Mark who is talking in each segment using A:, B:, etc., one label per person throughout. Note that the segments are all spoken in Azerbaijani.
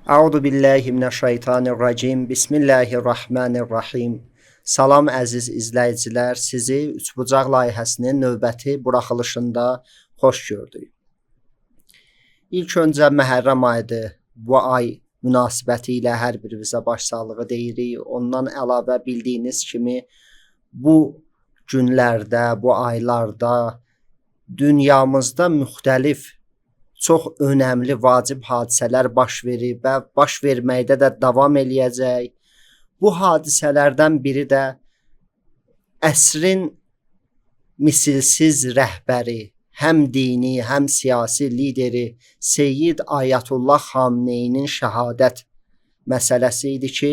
A: Euzu billahi mineşşeytanirracim. Bismillahirrahmanirrahim. Salam əziz izləyicilər, sizi Üçbucaq layihəsinin növbəti buraxılışında xoş gördük. İlk öncə Məhərrəm ayıdır. Bu ay münasibətilə hər birimizə başsağlığı deyirik. Ondan əlavə bildiyiniz kimi bu günlərdə, bu aylarda dünyamızda müxtəlif çox önəmli, vacib hadisələr baş verir və baş verməkdə də davam eləyəcək. Bu hadisələrdən biri də əsrin misilsiz rəhbəri, həm dini, həm siyasi lideri Seyyid Ayətullah Xameneinin şəhadət məsələsi idi ki,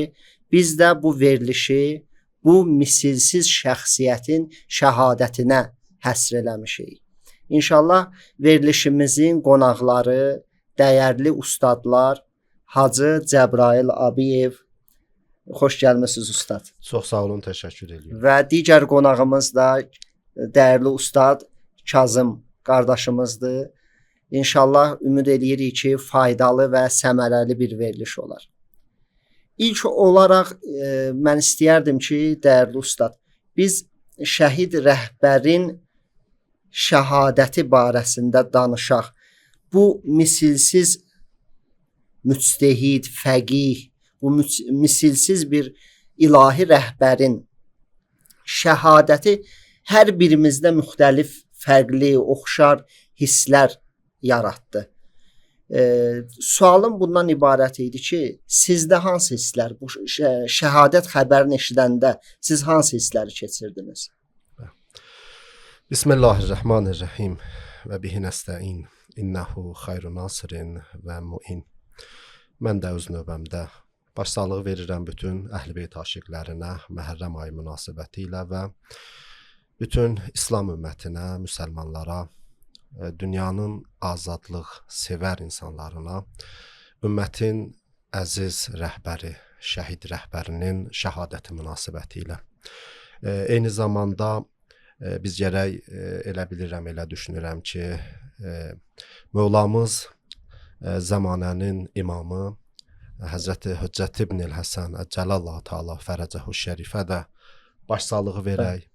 A: biz də bu verilişi bu misilsiz şəxsiyyətin şəhadətinə həsr eləmişik. İnşallah verilişimizin qonaqları, dəyərli ustadlar Hacı Cəbrayıl Abiyev. Xoş gəlmisiniz ustad.
B: Çox sağ olun, təşəkkür edirəm.
A: Və digər qonağımız da dəyərli ustad Kazım qardaşımızdır. İnşallah ümid edirik ki, faydalı və səmərəli bir veriliş olar. İlk olaraq mən istəyərdim ki, dəyərli ustad, biz şəhid rəhbərin şəhadəti barəsində danışaq. Bu misilsiz müctehid, fəqih, bu misilsiz bir ilahi rəhbərin şəhadəti hər birimizdə müxtəlif, fərqli, oxşar hisslər yaratdı. Sualım bundan ibarət idi ki, sizdə hansı hisslər, bu şəhadət xəbərini eşidəndə siz hansı hissləri keçirdiniz?
B: Bismillahirrahmanirrahim və bihi nəstəin. İnnehu xeyru nasirin və muin. Mən də öz növbəmdə başsağlığı verirəm bütün Əhl-i-Beyt aşiqlərinə Məhərrəm ayı münasibəti ilə və bütün İslam ümmətinə, müsəlmanlara, dünyanın azadlıq sevər insanlarına, ümmətin əziz rəhbəri, şəhid rəhbərinin şəhadəti münasibəti ilə. Eyni zamanda biz gərək elə bilirəm, elə düşünürəm ki, Mövlamız zamanənin imamı Həzrəti Hüccət ibn el-Həsən Əcəlallahu Teala fərəcəhu şərifə də başsağlığı verək.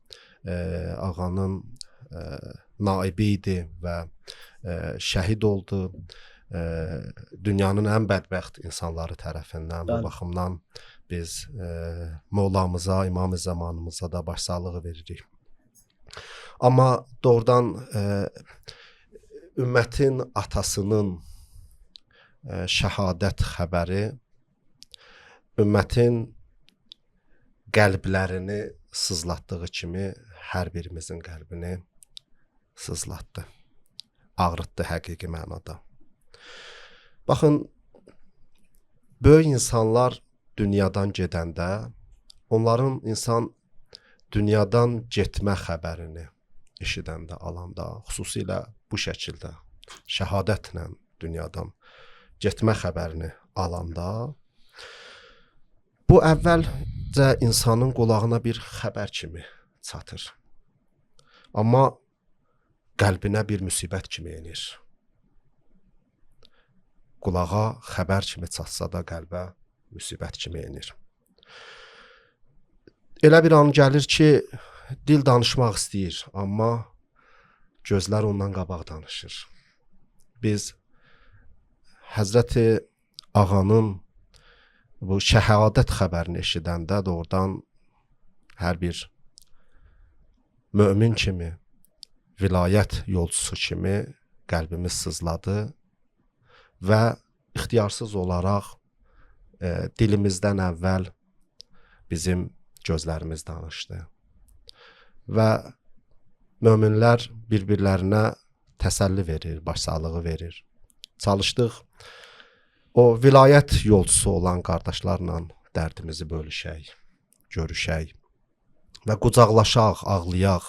B: Ağanın naibi idi və şəhid oldu. Dünyanın ən bədbəxt insanları tərəfindən. Bu baxımdan biz Mövlamıza, İmam-ı Zamanımıza da başsağlığı veririk. Amma doğrudan ümmətin atasının şəhadət xəbəri ümmətin qəlblərini sızlatdığı kimi hər birimizin qəlbini sızlatdı, ağrıtdı həqiqi mənada. Baxın, böyük insanlar dünyadan gedəndə, onların insan dünyadan getmə xəbərini eşidəndə, alanda, xüsusilə bu şəkildə şəhadətlə dünyadan getmə xəbərini alanda, bu əvvəlcə insanın qulağına bir xəbər kimi çatır. Amma qəlbinə bir müsibət kimi enir. Qulağa xəbər kimi çatsa da qəlbə müsibət kimi enir. Elə bir an gəlir ki, dil danışmaq istəyir, amma gözlər ondan qabaq danışır. Biz Həzrəti Ağanın bu şəhadət xəbərini eşidəndə doğrudan hər bir mömin kimi, vilayət yolcusu kimi qəlbimiz sızladı və ixtiyarsız olaraq dilimizdən əvvəl bizim gözlərimiz danışdı. Və möminlər bir-birlərinə təsəlli verir, başsağlığı verir. Çalışdıq o vilayət yolcusu olan qardaşlarla dərdimizi bölüşək, görüşək və qucaqlaşaq, ağlayaq.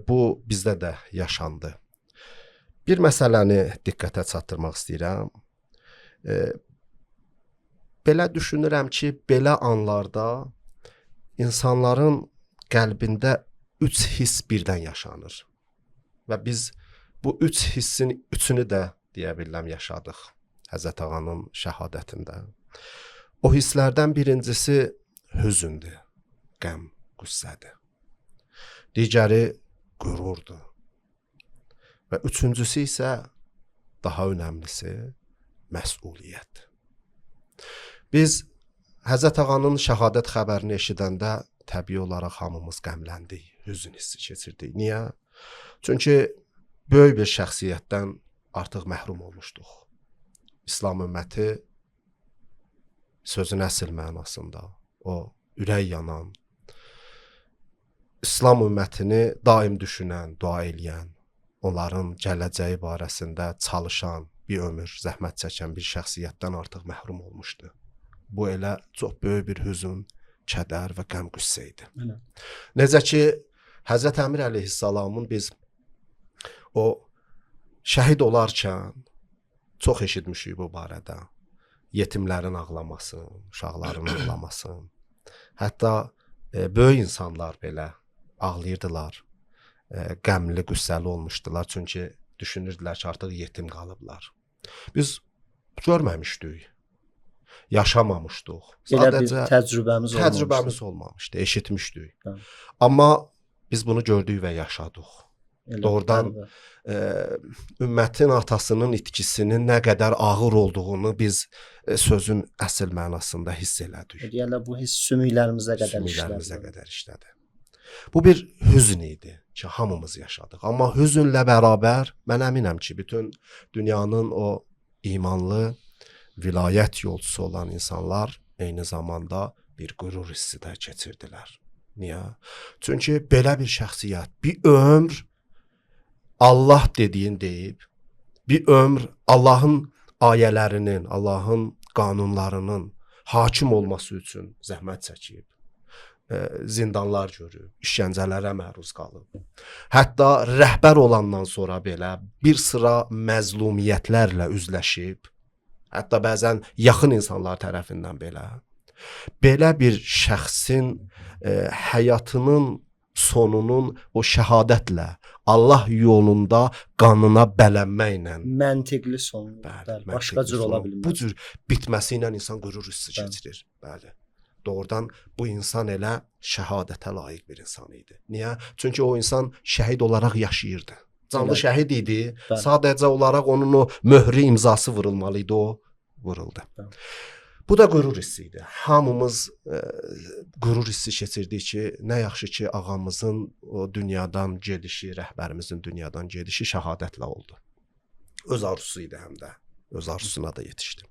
B: Bu bizdə də yaşandı. Bir məsələni diqqətə çatdırmaq istəyirəm. Belə düşünürəm ki, belə anlarda insanların qəlbində 3 hiss birdən yaşanır. Və biz bu 3 hissin 3-ünü də deyə bilirəm yaşadıq. Həzrət Ağanın şəhadətində. O hisslərdən birincisi hüzündür, qəm, qüssədir. Digəri qürurdur. Və üçüncüsü isə daha önəmlisi məsuliyyət. Biz Həzrət Ağanın şəhadət xəbərini eşidəndə təbii olaraq hamımız qəmləndik, hüzün hissi keçirdik. Niyə? Çünki böyük bir şəxsiyyətdən artıq məhrum olmuşduq. İslam ümməti sözün əsl mənasında o ürək yanan, İslam ümmətini daim düşünən, dua eləyən, onların gələcəyi barəsində çalışan, bir ömür zəhmət çəkən bir şəxsiyyətdən artıq məhrum olmuşdu. Bu elə çox böyük bir hüzün, kədər və qəm-qüssə idi. Necə ki, Həzrət Əmir əleyhissalamın biz o şəhid olarkən çox eşitmişik bu barədə. Yetimlərin ağlamasın, uşaqların ağlamasın. Hətta böyük insanlar belə ağlayırdılar, qəmli, qüssəli olmuşdular. Çünki düşünürdülər ki, artıq yetim qalıblar. Biz görməmişdik, yaşamamışdıq.
A: Elə bir təcrübəmiz
B: olmamışdı, eşitmişdik. Amma biz bunu gördük və yaşadıq. Doğrudan ümmətin atasının itkisinin nə qədər ağır olduğunu biz sözün əsl mənasında hiss elədik.
A: Yəni bu hiss sümüklərimizə qədər
B: işlədi. Bu bir hüzn idi ki, hamımız yaşadıq. Amma hüznlə bərabər mən əminəm ki, bütün dünyanın o imanlı, vilayət yolcusu olan insanlar eyni zamanda bir qürur hissi də keçirdilər. Niyə? Çünki belə bir şəxsiyyət bir ömr Allah dediyin deyib, bir ömr Allahın ayələrinin, Allahın qanunlarının hakim olması üçün zəhmət çəkib, zindanlar görüb, işgəncələrə məruz qalıb. Hətta rəhbər olandan sonra belə bir sıra məzlumiyyətlərlə üzləşib, hətta bəzən yaxın insanlar tərəfindən belə bir şəxsin həyatının sonunun o şəhadətlə Allah yolunda qanına bələnməklə
A: məntiqli son, başqa cür ola bilməz.
B: Bu cür bitməsi ilə insan qürur hissi keçirir. Bəli. Doğrudan bu insan elə şəhadətə layiq bir insan idi. Niyə? Çünki o insan şəhid olaraq yaşayırdı. Canlı şəhid idi. Sadəcə olaraq onun o möhrü imzası vurulmalı idi, o vuruldu. Bu da qürur hissi idi. Hamımız qürur hissi keçirdik ki, nə yaxşı ki, ağamızın o dünyadan gedişi, rəhbərimizin dünyadan gedişi şəhadətlə oldu. Öz arzusu idi həm də. Öz arzusuna da yetişdi.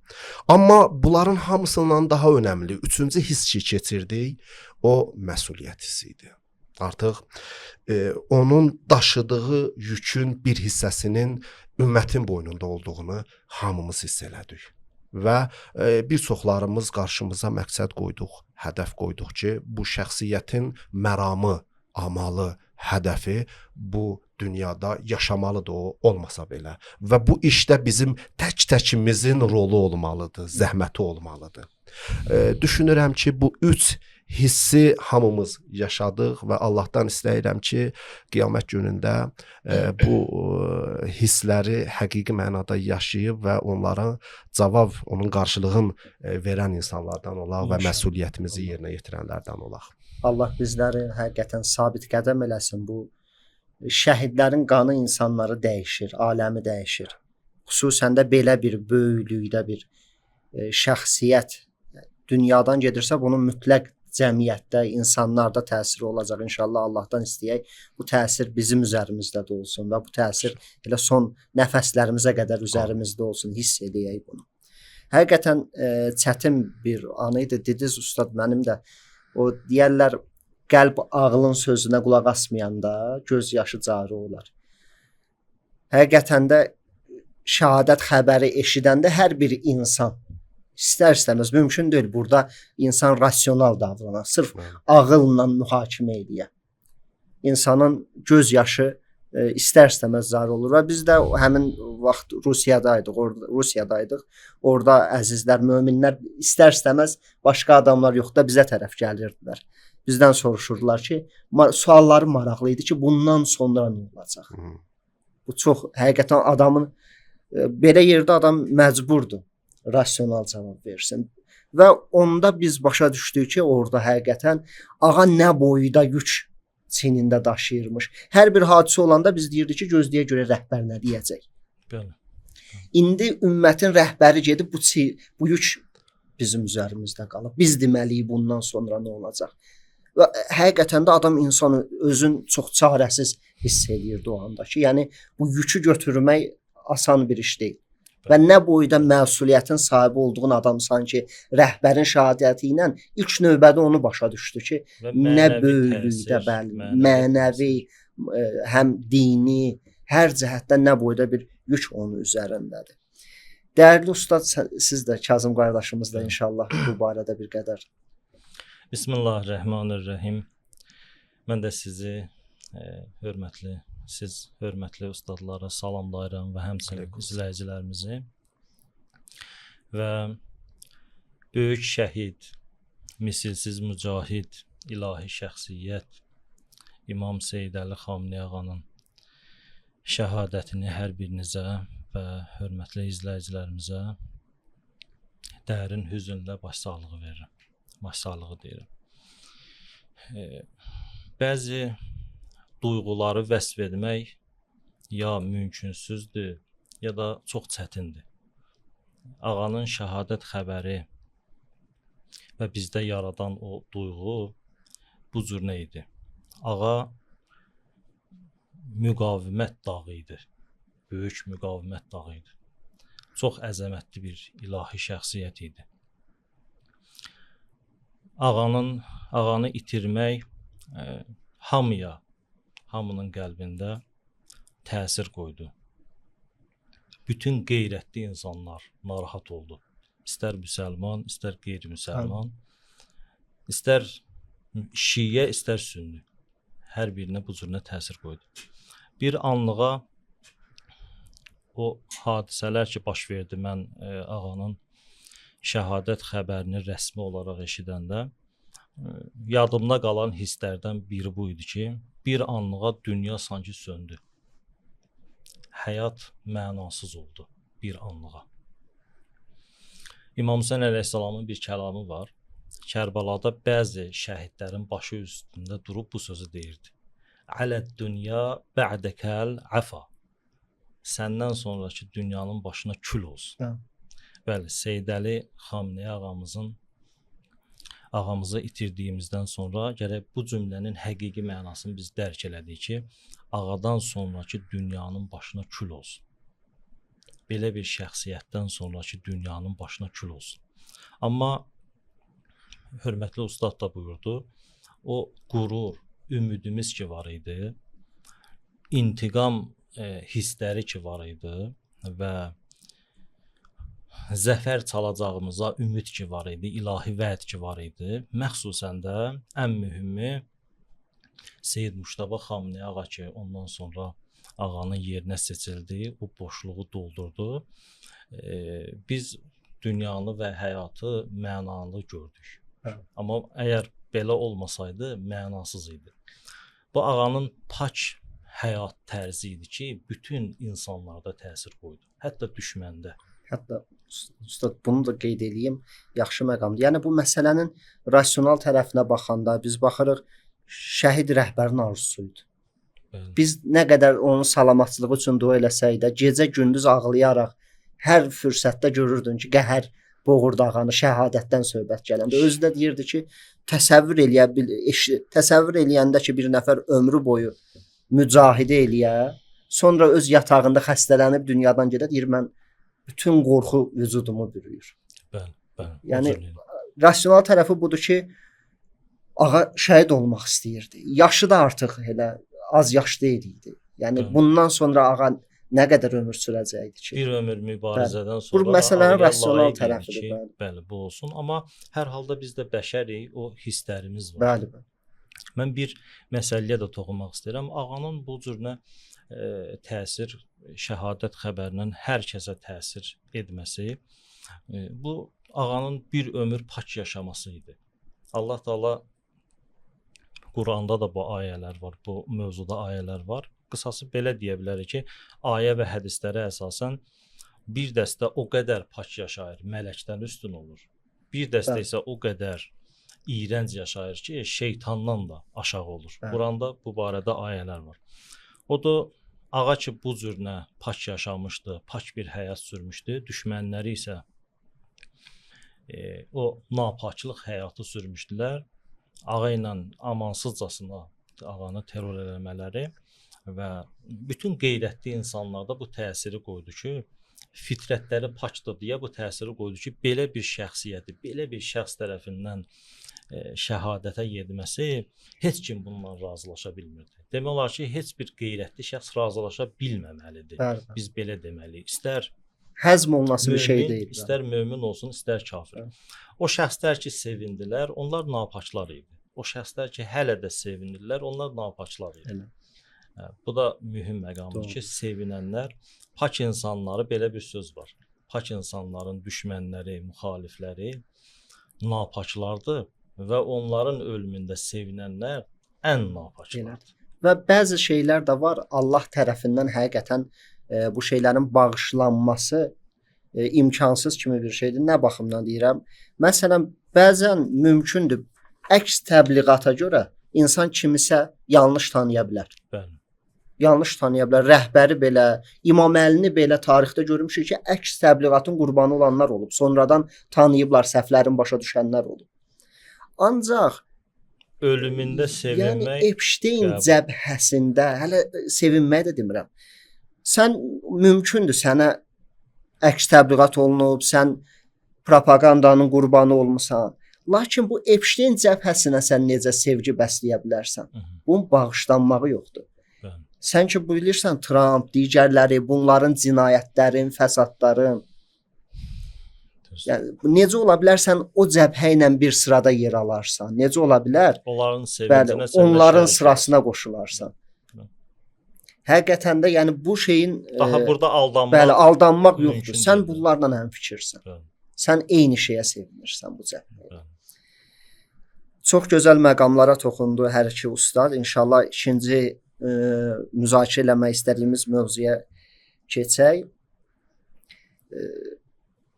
B: Amma bunların hamısından daha önəmli, üçüncü hiss ki keçirdik, o məsuliyyət hissi idi. Artıq onun daşıdığı yükün bir hissəsinin ümmətin boynunda olduğunu hamımız hiss elədik. Və bir çoxlarımız qarşımıza məqsəd qoyduq, hədəf qoyduq ki, bu şəxsiyyətin məramı, amalı, hədəfi bu dünyada yaşamalıdır o, olmasa belə. Və bu işdə bizim tək-təkimizin rolu olmalıdır, zəhməti olmalıdır. Düşünürəm ki, bu üç hissi hamımız yaşadıq və Allahdan istəyirəm ki, qiyamət günündə bu hissləri həqiqi mənada yaşayıb və onlara cavab, onun qarşılığını verən insanlardan olaq və məsuliyyətimizi yerinə yetirənlərdən olaq.
A: Allah bizləri həqiqətən sabit qədəm eləsin. Bu şəhidlərin qanı insanları dəyişir, aləmi dəyişir. Xüsusən də belə bir böyüklükdə bir şəxsiyyət dünyadan gedirsə, bunun mütləq cəmiyyətdə, insanlarda təsiri olacaq. İnşallah Allahdan istəyək, bu təsir bizim üzərimizdə də olsun və bu təsir elə son nəfəslərimizə qədər üzərimizdə olsun, hiss edəyək bunu. Həqiqətən çətin bir anı idi. Dediz ustad, mənim də o deyərlər, qəlb ağlın sözünə qulaq asmayanda göz yaşı cari olar. Həqiqətən də şəhadət xəbəri eşidəndə hər bir insan İstər-istəməz mümkün deyil burada insan rasional davranar, sırf ağılla mühakimə edə. İnsanın göz yaşı istər-istəməz zar olur və biz də həmin vaxt Rusiyadaydıq. Orada əzizlər, möminlər istər-istəməz başqa adamlar yox da bizə tərəf gəlirdilər. Bizdən soruşurdular ki, sualları maraqlı idi ki, bundan sonra nə olacaq? Bu çox həqiqətən adamın Belə yerdə adam məcburdur rasional cavab versin. Və onda biz başa düşdük ki, orada həqiqətən ağa nə boyda yük çiynində daşıyırmış. Hər bir hadisə olanda biz deyirdik ki, gözləyə görə rəhbər nə deyəcək.
C: Bəli.
A: İndi ümmətin rəhbəri gedib bu yük bizim üzərimizdə qalıb. Biz deməliyik bundan sonra nə olacaq? Və həqiqətən də adam insan özün çox çarəsiz hiss eləyirdi o anda ki, yəni bu yükü götürmək asan bir iş deyil. Və nə boyda məsuliyyətin sahibi olduğun adam sanki rəhbərin şahadəti ilə ilk növbədə onu başa düşdü ki, nə böyüklükdə bəli, mənəvi, həm dini, hər cəhətdən nə boyda bir yük onun üzərindədir. Dəyərli ustad, siz də Kazım qardaşımız da inşallah bu barədə bir qədər.
C: Bismillahirrahmanirrahim. Mən də sizi hörmətli ustadlara salamlayıram və həmçinin izləyicilərimizi və böyük şəhid, misilsiz mücahid, ilahi şəxsiyyət İmam Seyid Əli Xameneyi ağanın şəhadətini hər birinizə və hörmətli izləyicilərimizə dərin hüznlə başsağlığı verirəm. Başsağlığı deyirəm. Bəzi duyğuları vəsf etmək ya mümkünsüzdür, ya da çox çətindir. Ağanın şəhadət xəbəri və bizdə yaradan o duyğu bu cür nə idi? Ağa müqavimət dağı idi. Böyük müqavimət dağı idi. Çox əzəmətli bir ilahi şəxsiyyət idi. Ağanı itirmək hamının qəlbində təsir qoydu. Bütün qeyrətli insanlar narahat oldu. İstər müsəlman, istər qeyri-müsəlman, istər şiə, istər sünni. Hər birinə bu cürünə təsir qoydu. Bir anlığa o hadisələr ki, baş verdi, mən ağanın şəhadət xəbərini rəsmi olaraq eşidəndə yadımda qalan hisslərdən biri bu idi ki, bir anlığa dünya sanki söndü. Həyat mənasız oldu bir anlığa. İmam Hüseyn əleyhissalamın bir kəlamı var. Kərbalada bəzi şəhidlərin başı üstündə durub bu sözü deyirdi. Aləd dünya ba'dəkəl afa. Səndən sonraki dünyanın başına kül olsun. Bəli, Seyid Əli Xameneyi ağamızı itirdiyimizdən sonra gərək bu cümlənin həqiqi mənasını biz dərk elədik ki, ağadan sonraki dünyanın başına kül olsun. Belə bir şəxsiyyətdən sonraki dünyanın başına kül olsun. Amma hörmətli ustad da buyurdu, o qürur, ümidimiz ki var idi, intiqam hissləri ki var idi və zəfər çalacağımıza ümid ki var idi, ilahi vəd ki var idi. Məxsusən də ən mühümü Seyid Muştaba Xameneyi ağa ki, ondan sonra ağanın yerinə seçildi, o boşluğu doldurdu. Biz dünyanı və həyatı mənalı gördük. Amma əgər belə olmasaydı, mənasız idi. Bu ağanın pak həyat tərzi idi ki, bütün insanlarda təsir qoydu. Hətta düşməndə.
A: Hətta ustad bunu da qeyd edeyim, yaxşı məqamdır. Yəni bu məsələnin rasional tərəfinə baxanda biz baxırıq şəhid rəhbərin arzusuydu. Biz nə qədər onun salamatçılığı üçün dua eləsək də, gecə-gündüz ağlayaraq hər fürsətdə görürdün ki, qəhər boğurdu ağanı, şəhadətdən söhbət gələndə. Özü də deyirdi ki, təsəvvür eləyəndə ki, bir nəfər ömrü boyu mücahidə eləyə, sonra öz yatağında xəstələnib dünyadan gedə, deyir, mən bütün qorxu vücudumu bürüyür.
C: Bəli.
A: Yəni rasional tərəfi budur ki, ağa şəhid olmaq istəyirdi. Yaşı da artıq elə az yaşlı idi. Yəni bundan sonra ağa nə qədər ömür sürəcəkdi ki?
C: Bir ömür mübarizədən sonra
A: bu məsələnin rasional tərəfidir.
C: Bəli, bu olsun. Amma hər halda bizdə bəşərik, o hisslərimiz var.
A: Bəli.
C: Mən bir məsələyə də toxunmaq istəyirəm. Ağanın bu cürünə təsir, şəhadət xəbərinin hər kəsə təsir etməsi, bu ağanın bir ömür pak yaşaması idi. Allah Taala Quranda da bu ayələr var, bu mövzuda ayələr var. Qısası belə deyə bilərik ki, ayə və hədislərə əsasən bir dəstə o qədər pak yaşayır, mələkdən üstün olur. Bir dəstə
A: Bəli.
C: isə o qədər iyrənc yaşayır ki, şeytandan da aşağı olur.
A: Bəli.
C: Quranda bu barədə ayələr var. O da ağa ki bu cürnə pak yaşamışdı, pak bir həyat sürmüşdü, düşmənləri isə o napaklıq həyatı sürmüşdülər. Ağa ilə amansızcasına ağanı terror eləmələri və bütün qeyrətli insanlarda bu təsiri qoydu ki, fitrətləri pakdır deyə bu təsiri qoydu ki, belə bir şəxsiyyəti, belə bir şəxs tərəfindən şəhadətə yetməsi heç kim bununla razılaşa bilmirdi. Demək olar ki, heç bir qeyrətli şəxs razılaşa bilməməlidir.
A: Bəli.
C: Biz belə deməliyik. İstər
A: Həzm olunası bir şey
C: mömin,
A: deyil.
C: istər mömin olsun, istər kafir. O şəxslər ki sevindilər, onlar napaklar idi. O şəxslər ki hələ də sevinirlər, onlar napaklar idi.
A: Elə.
C: Bu da mühüm məqamdır
A: Doğru.
C: ki, sevinənlər, pak insanları belə bir söz var. Pak insanların düşmənləri, müxalifləri napaklardır və onların ölümündə sevinənlər ən napaklardır.
A: Və bəzi şeylər də var, Allah tərəfindən həqiqətən bu şeylərin bağışlanması imkansız kimi bir şeydir. Nə baxımdan deyirəm? Məsələn, bəzən mümkündür əks təbliğata görə insan kimisə yanlış tanıya bilər.
C: Bəli.
A: Yanlış tanıya bilər. Rəhbəri belə, İmam Əlini belə tarixdə görmüşük ki, əks təbliğatın qurbanı olanlar olub. Sonradan tanıyıblar, səhvlərin başa düşənlər olub. Ancaq
C: Ölümündə sevinmək,
A: yəni Epstein cəbhəsində hələ sevinmək də demirəm. Sən mümkündür sənə əks təbliğat olunub, sən propagandanın qurbanı olmusan. Lakin bu Epstein cəbhəsinə sən necə sevgi bəsləyə bilərsən? Bunun bağışlanmağı yoxdur.
C: Bəli.
A: Sən ki bilirsən Trump, digərləri, bunların cinayətlərin, fəsadların. Yəni necə ola bilər sən o cəbhə ilə bir sırada yer alarsan? Necə ola bilər?
C: onların
A: Bəli,
C: sevincinə
A: onların
C: şərik
A: sırasına qoşularsan. Həqiqətən də yəni bu şeyin
C: daha burada aldanmaq.
A: bəli, aldanmaq
C: mümkün
A: yoxdur. Sən
C: deyil.
A: bunlarla həmfikirsən.
C: Bəli.
A: Sən eyni şeyə sevinirsən bu cəbhəyə.
C: Bəli.
A: Çox gözəl məqamlara toxundu hər iki ustad. İnşallah ikinci müzakirə eləmək istədiyimiz mövzuya keçək.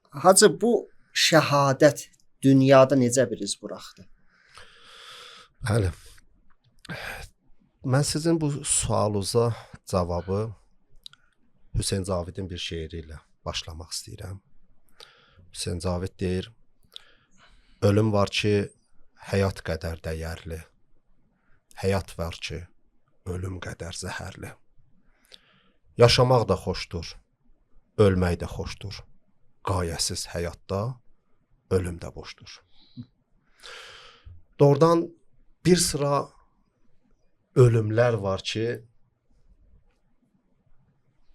A: Hacı, bu şəhadət dünyada necə bir iz buraxdı?
B: Bəli. Mən sizin bu sualınıza cavabı Hüseyn Cavidin bir şeiri ilə başlamaq istəyirəm. Hüseyn Cavid deyir: ölüm var ki, həyat qədər dəyərli. Həyat var ki, ölüm qədər zəhərli. Yaşamaq da xoşdur, ölmək də xoşdur. Qayəsiz həyatda ölüm də boşdur. Doğrudan bir sıra ölümlər var ki,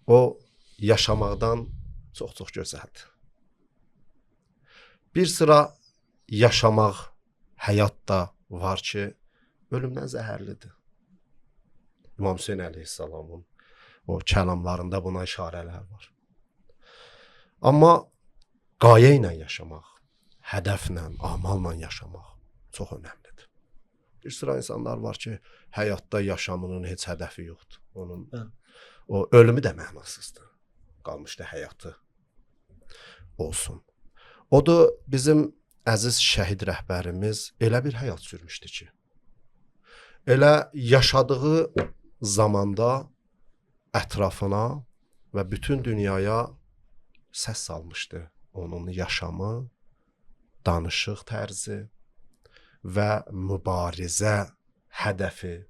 B: o yaşamaqdan çox-çox gözəldir. Bir sıra yaşamaq, həyat da var ki, ölümdən zəhərlidir. İmam Hüseyn əleyhissalamın o kəlamlarında buna işarələr var. Amma qayə ilə yaşamaq, hədəflə, amalla yaşamaq çox önəmlidir. Bir sıra insanlar var ki, həyatda yaşamının heç hədəfi yoxdur. Onun o ölümü də mənasızdır. Qalmışdı həyatı olsun. O da bizim əziz şəhid rəhbərimiz elə bir həyat sürmüşdü ki, elə yaşadığı zamanda ətrafına və bütün dünyaya səs salmışdı. Onun yaşamı, danışıq tərzi və mübarizə hədəfi,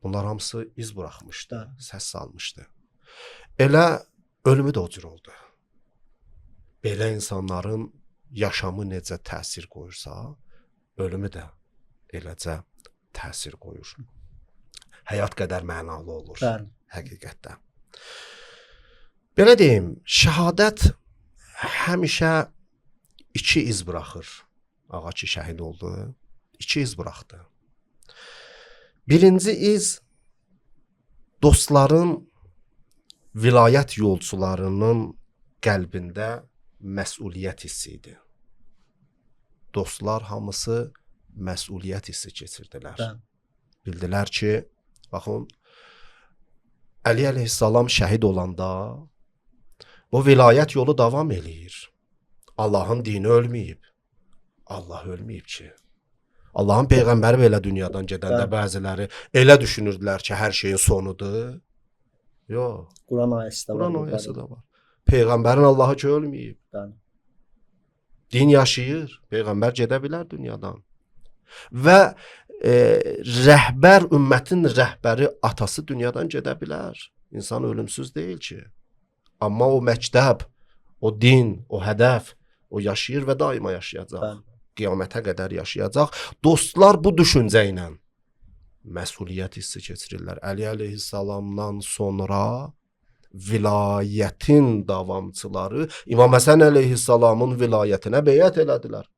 B: bunlar hamısı iz buraxmışdı, səs salmışdı. Elə ölümü də o cür oldu. Belə insanların yaşamı necə təsir qoyursa, ölümü də eləcə təsir qoyur. Həyat qədər mənalı olur.
A: Bəli.
B: Həqiqətdə. Belə deyim, şəhadət həmişə iki iz buraxır. Ağa ki şəhid oldu, iki iz buraxdı. Birinci iz dostların, vilayət yolçularının qəlbində məsuliyyət hissi idi. Dostlar hamısı məsuliyyət hissi keçirdilər. Bildilər ki, baxın, Əli əleyhissalam şəhid olanda Bu vilayət yolu davam eləyir. Allahın dini ölməyib. Allah ölməyib ki. Allahın peyğəmbəri belə dünyadan gedəndə bəziləri elə düşünürdülər ki, hər şeyin sonudur. Yox.
A: Quran ayəsi də var.
B: Quran ayəsi də var. Peyğəmbərin Allahı ki ölməyib.
A: Bəli.
B: Din yaşayır. Peyğəmbər gedə bilər dünyadan. Və rəhbər, ümmətin rəhbəri, atası dünyadan gedə bilər. İnsan ölümsüz deyil ki. Amma o məktəb, o din, o hədəf, o yaşayır və daima yaşayacaq.
A: Bəli.
B: Qiyamətə qədər yaşayacaq. Dostlar bu düşüncə ilə məsuliyyət hissi keçirirlər. Əli əleyhissalamdan sonra vilayətin davamçıları İmam Həsən əleyhissalamın vilayətinə beyət elədilər.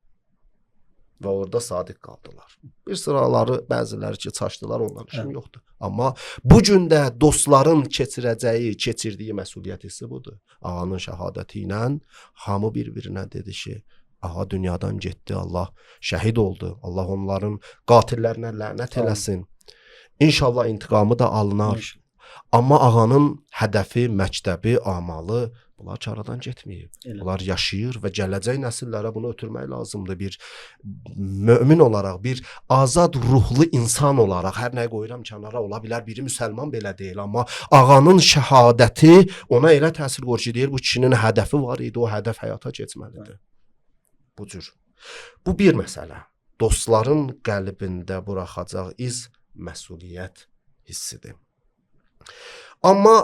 B: Və orada sadiq qaldılar. Bir sıraları bəziləri ki, çaşdılar, onların işim yoxdur. Amma bu gün də dostların keçirdiyi məsuliyyət hissi budur. Ağanın şəhadəti ilə hamı bir-birinə dedi ki, ağa dünyadan getdi, Allah şəhid oldu. Allah onların qatillərinə lənət eləsin. İnşallah intiqamı da alınar. Amma ağanın hədəfi, məktəbi, amalı bunlar çaradan getməyib. Bunlar yaşayır və gələcək nəsillərə bunu ötürmək lazımdır. Bir mömin olaraq, bir azad ruhlu insan olaraq, hər nəyi qoyuram kənara, ola bilər biri müsəlman belə deyil, amma ağanın şəhadəti ona elə təsir qoyur ki, deyir bu kişinin hədəfi var idi, o hədəf həyata keçməlidir. Bu cür. Bu bir məsələ. Dostların qəlbində buraxacaq iz məsuliyyət hissidir. Amma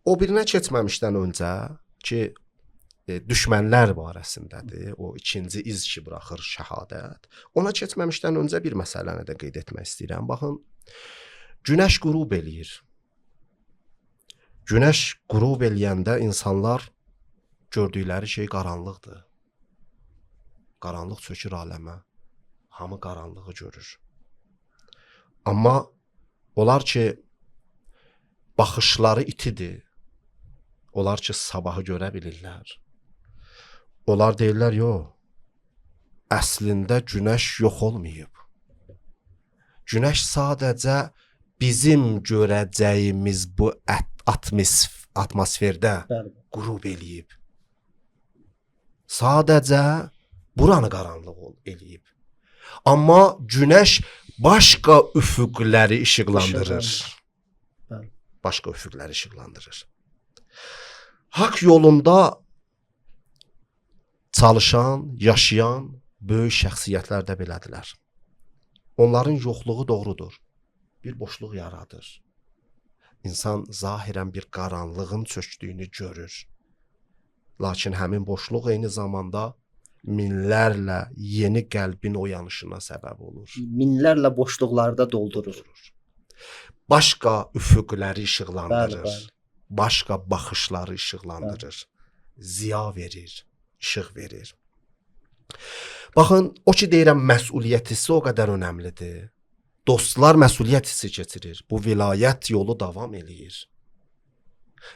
B: o birinə keçməmişdən öncə ki, düşmənlər barəsindədir, o ikinci iz ki, buraxır şəhadət. Ona keçməmişdən öncə bir məsələni də qeyd etmək istəyirəm. Baxın, günəş qürub eləyir. Günəş qürub eləyəndə insanlar gördükləri şey qaranlıqdır. Qaranlıq çökür aləmə. Hamı qaranlığı görür. Amma onlar ki, baxışları itidir. Onlar ki, sabahı görə bilirlər. Onlar deyirlər, yox, əslində günəş yox olmayıb. Günəş sadəcə bizim görəcəyimiz bu atmosferdə qürub eləyib. Sadəcə buranı qaranlıq eləyib. Amma günəş başqa üfüqləri işıqlandırır. Başqa üfüqləri işıqlandırır. Haqq yolunda çalışan, yaşayan böyük şəxsiyyətlər də belədilər. Onların yoxluğu doğrudur. Bir boşluq yaradır. İnsan zahirən bir qaranlığın çökdüyünü görür. Lakin həmin boşluq eyni zamanda minlərlə yeni qəlbin oyanışına səbəb olur.
A: Minlərlə boşluqlarda doldurur.
B: Başqa üfüqləri işıqlandırır. Başqa baxışları işıqlandırır. Ziya verir, işıq verir. Baxın, o ki deyirəm, məsuliyyət hissi o qədər önəmlidir. Dostlar məsuliyyət hissi keçirir. Bu vilayət yolu davam eləyir.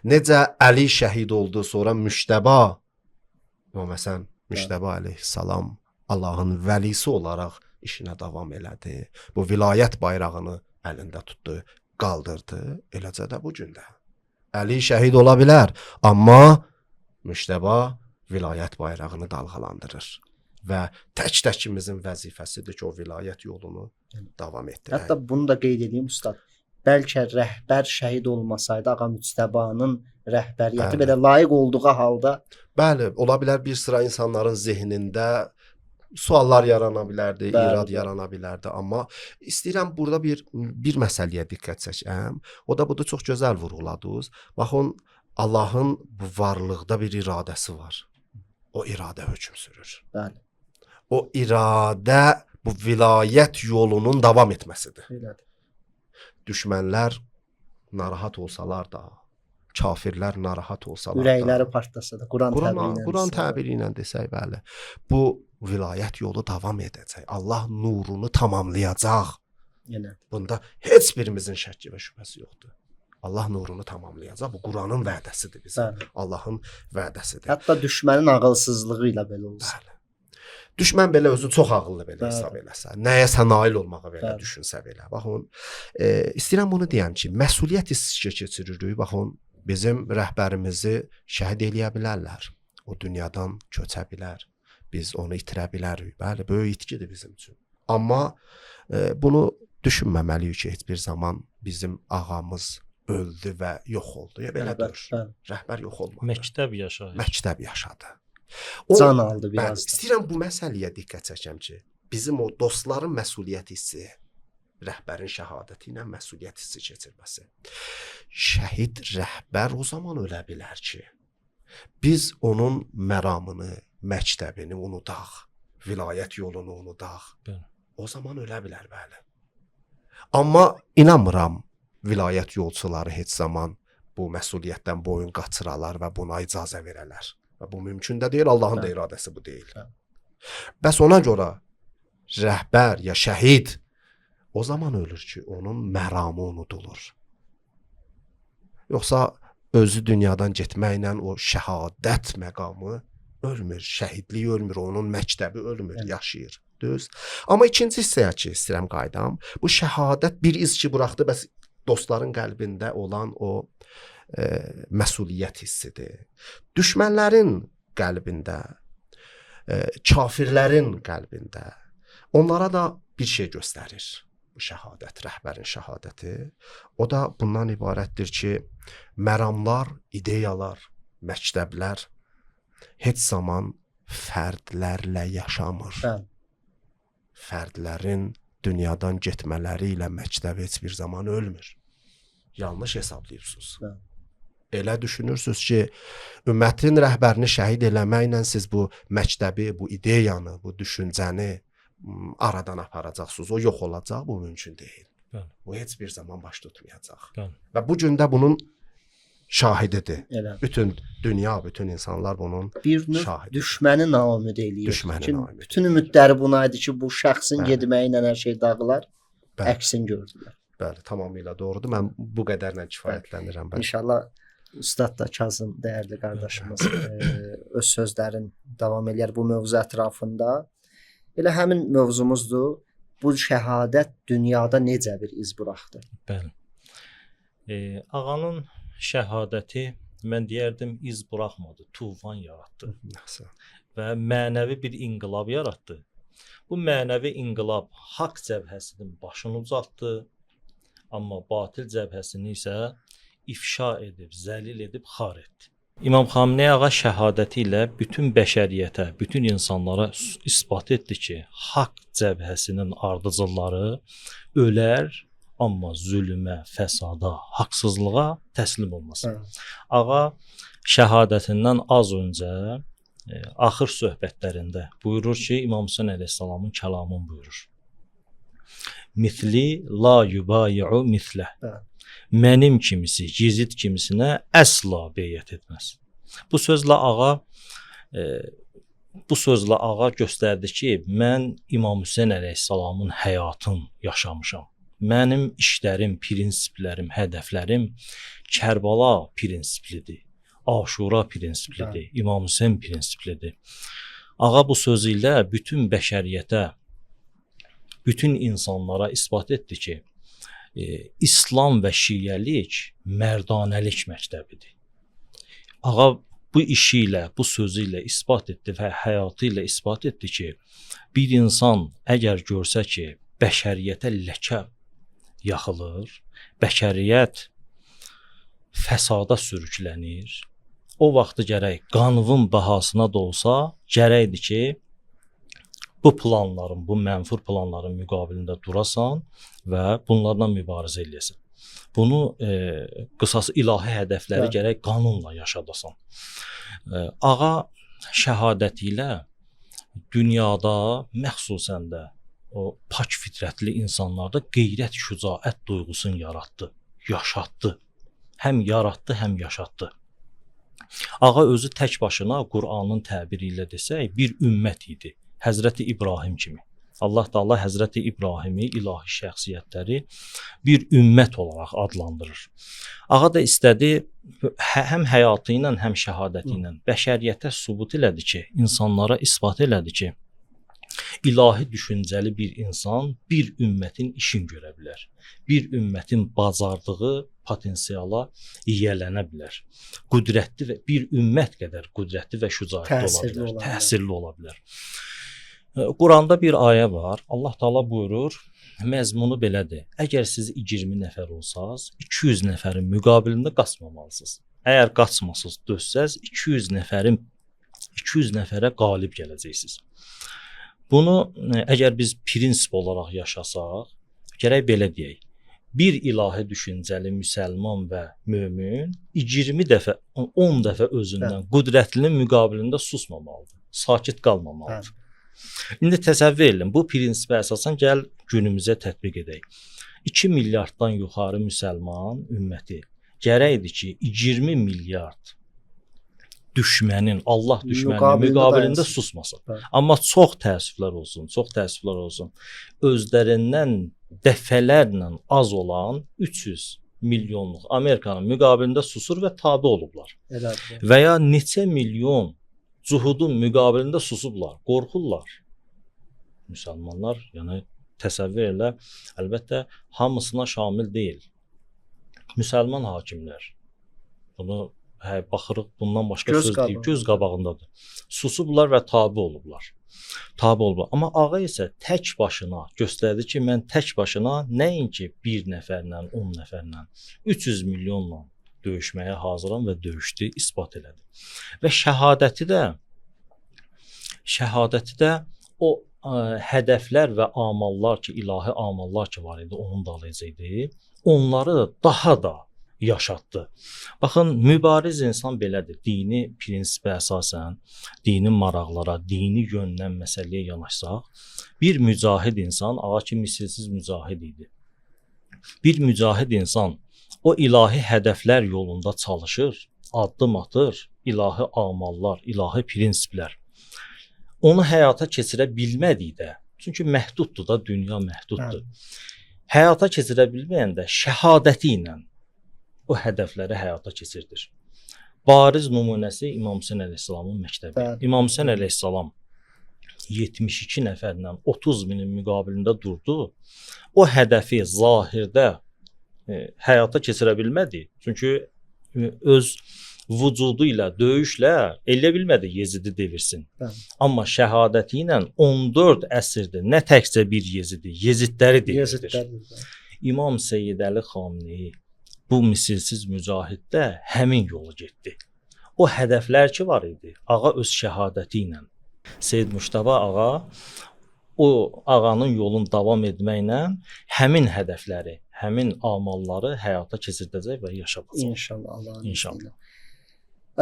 B: Necə Əli şəhid oldu, sonra Müştəba, məsələn, Müştəba əleyhissalam Allahın vəlisi olaraq işinə davam elədi. Bu vilayət bayrağını əlində tutdu, qaldırdı. Eləcə də bu gündə. Əli şəhid ola bilər, amma Müştəba vilayət bayrağını dalğalandırır. Və tək-təkimizin vəzifəsidir ki, o vilayət yolunu davam etdirək.
A: Hətta bunu da qeyd edeyim, ustad. Bəlkə rəhbər şəhid olmasaydı, Ağa Müctəbanın rəhbəriyyəti belə layiq olduğu halda...
B: Bəli, ola bilər bir sıra insanların zehnində suallar yarana bilərdi, irad yarana bilərdi. Amma istəyirəm burada bir məsələyə diqqət çəkəm. O da budur, çox gözəl vurğuladınız. Baxın, Allahın bu varlıqda bir iradəsi var. O iradə hökm sürür.
A: Bəli.
B: O iradə bu vilayət yolunun davam etməsidir.
A: Elədir.
B: Düşmənlər narahat olsalar da, kafirlər narahat olsalar da,
A: ürəkləri partlasa da,
B: Quran təbiri ilə desək, bəli, bu vilayət yolu davam edəcək. Allah nurunu tamamlayacaq. Bunda heç birimizin şəkki və şübhəsi yoxdur. Allah nurunu tamamlayacaq. Bu Quranın vədəsidir bizim. Allahın vədəsidir.
A: Hətta düşmənin ağılsızlığı ilə belə olsun.
B: Bəli. Düşmən belə özünü çox ağıllı belə hesab eləsə, nəyəsə nail olmağa belə düşünsə belə. Baxın, istəyirəm bunu deyəm ki, məsuliyyət hissi keçiririk. Baxın, Bizim rəhbərimizi şəhid eləyə bilərlər. O dünyadan köçə bilər. Biz onu itirə bilərik. Bəli, böyük itkidir bizim üçün. Amma bunu düşünməməliyik ki, heç bir zaman bizim ağamız öldü və yox oldu. Ya belədir. Rəhbər yox olmadı.
C: Məktəb yaşadı.
B: Məktəb yaşadı.
A: Can aldı biraz.
B: Bəli, istəyirəm bu məsələyə diqqət çəkəm ki, bizim o dostların məsuliyyət hissi, rəhbərin şəhadəti ilə məsuliyyət hissi keçirməsi. Şəhid rəhbər o zaman ölə bilər ki, biz onun məramını, məktəbini unudaq, vilayət yolunu unudaq.
C: Bəli.
B: O zaman ölə bilər, bəli. Amma inanmıram vilayət yolçuları heç zaman bu məsuliyyətdən boyun qaçıralar və buna icazə verələr. Və bu mümkün də deyil, Allahın da iradəsi bu deyil. Bəs ona görə rəhbər ya şəhid o zaman ölür ki, onun məramı unudulur. Yoxsa özü dünyadan getməklə o şəhadət məqamı ölmür, şəhidlik ölmür, onun məktəbi ölmür, yaşayır. Düz. Amma ikinci hissəyə ki, istəyirəm qaydam. Bu şəhadət bir iz ki buraxdı, bəs dostların qəlbində olan o məsuliyyət hissidir. Düşmənlərin qəlbində, kafirlərin qəlbində onlara da bir şey göstərir. Bu şəhadət, rəhbərin şəhadəti. O da bundan ibarətdir ki, məramlar, ideyalar, məktəblər heç zaman fərdlərlə yaşamır. Fərdlərin dünyadan getmələri ilə məktəb heç bir zaman ölmür. Yanlış hesablayırsınız. Elə düşünürsünüz ki, ümmətin rəhbərini şəhid eləməklə siz bu məktəbi, bu ideyanı, bu düşüncəni aradan aparacaqsınız. O yox olacaq, bu mümkün deyil. Bu heç bir zaman baş tutmayacaq. Və bu gün də bunun şahididir. Bütün dünya, bütün insanlar bunun şahidi.
A: Düşməni naümid eləyir.
B: Düşməni naümid.
A: Bütün ümidləri buna idi ki, bu şəxsin getməyi ilə hər şey dağılar. Əksini gördülər.
B: Bəli, tamamilə doğrudur. Mən bu qədərlə kifayətlənirəm.
A: İnşallah Ustad da Kazım, dəyərli qardaşımız öz sözlərin davam eləyər bu mövzu ətrafında. Elə həmin mövzumuzdur. Bu şəhadət dünyada necə bir iz buraxdı?
C: Bəli. Ağanın şəhadəti mən deyərdim iz buraxmadı, tufan yaratdı. Və mənəvi bir inqilab yaratdı. Bu mənəvi inqilab haqq cəbhəsinin başını ucaltdı, amma batil cəbhəsini isə ifşa edib, zəlil edib xar etdi. İmam Xamenei ağa şəhadəti ilə bütün bəşəriyyətə, bütün insanlara isbat etdi ki, haqq cəbhəsinin ardıcılları ölər, amma zülmə, fəsada, haqsızlığa təslim olmasın. Ağa şəhadətindən az öncə axır söhbətlərində buyurur ki, İmam Hüseyn əleyhissalamın kəlamını buyurur. Misli la yubayi'u mislə. Mənim kimisi, Yezid kimisinə əsla beyət etməz. Bu sözlə ağa göstərdi ki, mən İmam Hüseyn əleyhissalamın həyatını yaşamışam. Mənim işlərim, prinsiplərim, hədəflərim Kərbala prinsiplidir, Aşura prinsiplidir, İmam Hüseyn prinsiplidir. Ağa bu sözü ilə bütün bəşəriyyətə, bütün insanlara isbat etdi ki, İslam və şiəlik mərdanəlik məktəbidir. Ağa bu işi ilə, bu sözü ilə isbat etdi və həyatı ilə isbat etdi ki, bir insan əgər görsə ki, bəşəriyyətə ləkə yaxılır, bəşəriyyət fəsada sürüklənir, o vaxtı gərək qanının bahasına da olsa, gərəkdir ki, bu planların, bu mənfur planların müqabilində durasan və bunlardan mübarizə eləyəsən. Bunu qısası ilahi hədəfləri gərək qanunla yaşadasan. Ağa şəhadəti ilə dünyada, məxsusən də o pak fitrətli insanlarda qeyrət, şücaət duyğusunu yaratdı, yaşatdı. Həm yaratdı, həm yaşatdı. Ağa özü tək başına Qur'anın təbiri ilə desək, bir ümmət idi. Həzrəti İbrahim kimi. Allah Taala Həzrəti İbrahimi, ilahi şəxsiyyətləri bir ümmət olaraq adlandırır. Ağa da istədi həm həyatı ilə, həm şəhadəti ilə bəşəriyyətə sübut elədi ki, insanlara isbat elədi ki, İlahi düşüncəli bir insan bir ümmətin işini görə bilər. Bir ümmətin bacardığı potensiala yiyələnə bilər. Qüdrətli və bir ümmət qədər qüdrətli və şücaətli ola bilər, təsirli ola bilər. Quranda bir ayə var. Allah Taala buyurur, məzmunu belədir. Əgər siz 20 nəfər olsaz, 200 nəfərin müqabilində qaçmamalısınız. Əgər qaçmasız, dözsəz 200 nəfərə qalib gələcəksiniz. Bunu əgər biz prinsip olaraq yaşasaq, gərək belə deyək. Bir ilahi düşüncəli müsəlman və mömin 20 dəfə, 10 dəfə özündən qüdrətlinin müqabilində susmamalıdır, sakit qalmamalıdır. İndi təsəvvür edin, bu prinsipə əsasən gəl günümüzə tətbiq edək. 2 milyarddan yuxarı müsəlman ümməti gərəkdir ki, 20 milyard düşmənin, Allah düşməninin müqabilində susmasın. Amma çox təəssüflər olsun, özlərindən dəfələrlə az olan 300 milyonluq Amerikanın müqabilində susur və tabe olublar. Və ya neçə milyon zuhudun müqabilində susublar, qorxurlar. Müsəlmanlar, yəni təsəvvür elə, əlbəttə hamısına şamil deyil. Müsəlman hakimlər, bunu baxırıq, bundan başqa söz deyib, göz qabağındadır. Susublar və tabe olublar. Amma ağa isə tək başına göstərdi ki, mən tək başına nəinki bir nəfərlə, 10 nəfərlə, 300 milyonla döyüşməyə hazıram və döyüşdü, isbat elədi. Və şəhadəti də o hədəflər və amallar ki, ilahi amallar ki var idi, onun dalıcı idi, onları daha da yaşatdı. Baxın, mübariz insan belədir. Dini prinsipə əsasən, dini maraqlara, dini yöndən məsələyə yanaşsaq, bir mücahid insan, ağa ki, misilsiz mücahid idi. Bir mücahid insan o ilahi hədəflər yolunda çalışır, addım atır, ilahi amallar, ilahi prinsiplər. Onu həyata keçirə bilmədikdə, çünki məhduddur da, dünya məhduddur. Həyata keçirə bilməyəndə şəhadəti ilə o hədəfləri həyata keçirdir. Bariz nümunəsi İmam Hüseyn əleyhissalamın məktəbi. İmam Hüseyn əleyhissalam 72 nəfərlə 30 minin müqabilində durdu. O hədəfi zahirdə həyata keçirə bilmədi. Çünki öz vücudu ilə, döyüşlə elə bilmədi Yezidi devirsin. Amma şəhadəti ilə 14 əsrdir nə təkcə bir Yezidi, Yezidləri devirdir. İmam Seyyid Əli Xameneyi bu misilsiz mücahiddə həmin yolu getdi. O hədəflər ki var idi, ağa öz şəhadəti ilə. Seyyid Müştəba ağa o ağanın yolunu davam etməklə həmin hədəfləri, həmin amalları həyata keçirdəcək və yaşadacaq.
A: İnşallah, Allahın
C: İnşallah.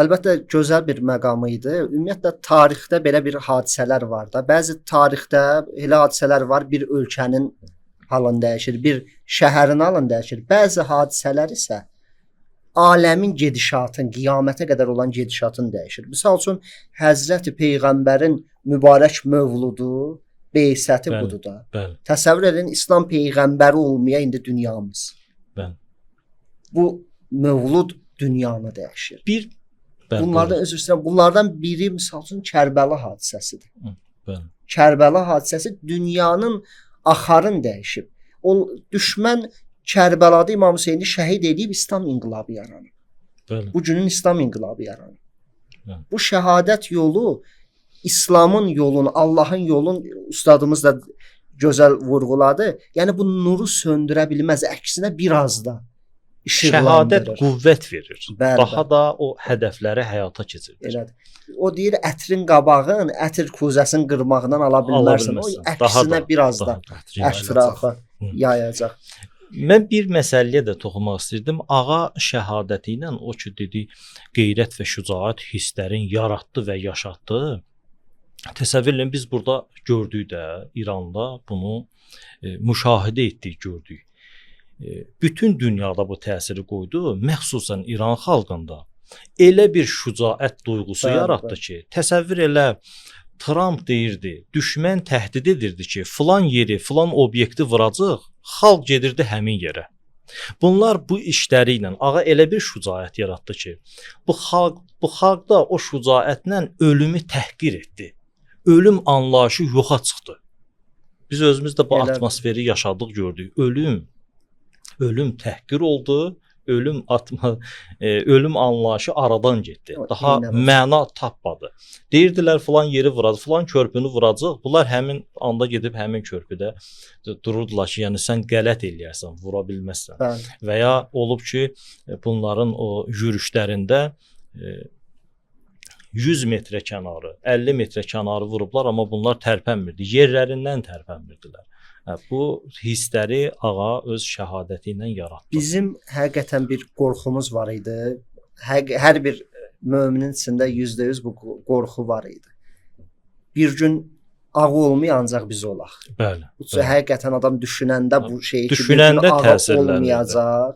A: Əlbəttə gözəl bir məqamı idi. Ümumiyyətlə tarixdə belə bir hadisələr var da. Bəzi tarixdə elə hadisələr var, bir ölkənin halını dəyişir, bir şəhərin halını dəyişir. Bəzi hadisələr isə aləmin gedişatın, qiyamətə qədər olan gedişatını dəyişir. Məsəl üçün Həzrəti Peyğəmbərin mübarək mövludu, beysəti budur da.
C: Bəli.
A: Təsəvvür edin, İslam peyğəmbəri olmaya indi dünyamız.
C: Bəli.
A: Bu mövlud dünyanı dəyişir. Bunlardan biri məsəl üçün Kərbəla hadisəsidir.
C: Bəli.
A: Kərbəla hadisəsi dünyanın axarını dəyişib. O düşmən Kərbəlada İmam Hüseyni şəhid edib İslam inqilabı yaranır.
C: Bəli.
A: Bu günün İslam inqilabı yaranır.
C: Bəli.
A: Bu şəhadət yolu İslamın yolunu, Allahın yolun ustadımız da gözəl vurğuladı. Yəni bu nuru söndürə bilməz, əksinə biraz da
C: şəhadət qüvvət verir.
A: Bəli,
C: daha da o hədəfləri həyata keçirir.
A: Elədir. O deyir ətrin qabağın, ətir kuzəsinin qırmağından ala bilmərsən. O əksinə biraz da ətrafa yayacaq.
C: Mən bir məsələyə də toxunmaq istirdim. Ağa şəhadəti ilə o ki dedi, qeyrət və şücaət hisslərin yaratdı və yaşatdı. Təsəvvür edin, biz burada gördük də, İranda bunu müşahidə etdik, gördük. Bütün dünyada bu təsiri qoydu, məxsusən İran xalqında elə bir şücaət duyğusu yaratdı ki, təsəvvür elə, Trump deyirdi, düşmən təhdid edirdi ki, filan yeri, filan obyekti vuracaq, xalq gedirdi həmin yerə. Bunlar bu işləri ilə ağa elə bir şücaət yaratdı ki, bu xalq da o şücaətlə ölümü təhqir etdi. Ölüm anlayışı yoxa çıxdı. Biz özümüz də bu
A: Elə-
C: atmosferi yaşadıq, gördük. Ölüm təhqir oldu. Ölüm anlayışı aradan getdi.
A: O,
C: Daha
A: eynən olsun.
C: məna tapmadı. Deyirdilər falan yeri vuracaq, falan körpünü vuracaq. Bunlar həmin anda gedib həmin körpüdə dururdular ki, yəni sən qələt eləyərsən, vura bilməzsən.
A: Bəli.
C: Və ya olub ki, bunların o yürüşlərində 100 metrə kənarı, 50 metrə kənarı vurublar, amma bunlar tərpənmirdi. Yerlərindən tərpənmirdilər. Bu hissləri ağa öz şəhadəti ilə yaratdı.
A: Bizim həqiqətən bir qorxumuz var idi. Hər bir möminin içində %100 bu qorxu var idi. Bir gün ağı olmaya ancaq biz olaq.
C: Bəli.
A: Bu həqiqətən adam düşünəndə bu şeyi ki,
C: Düşünəndə
A: bir gün ağı
C: təsirlənirdi.
A: olmayacaq,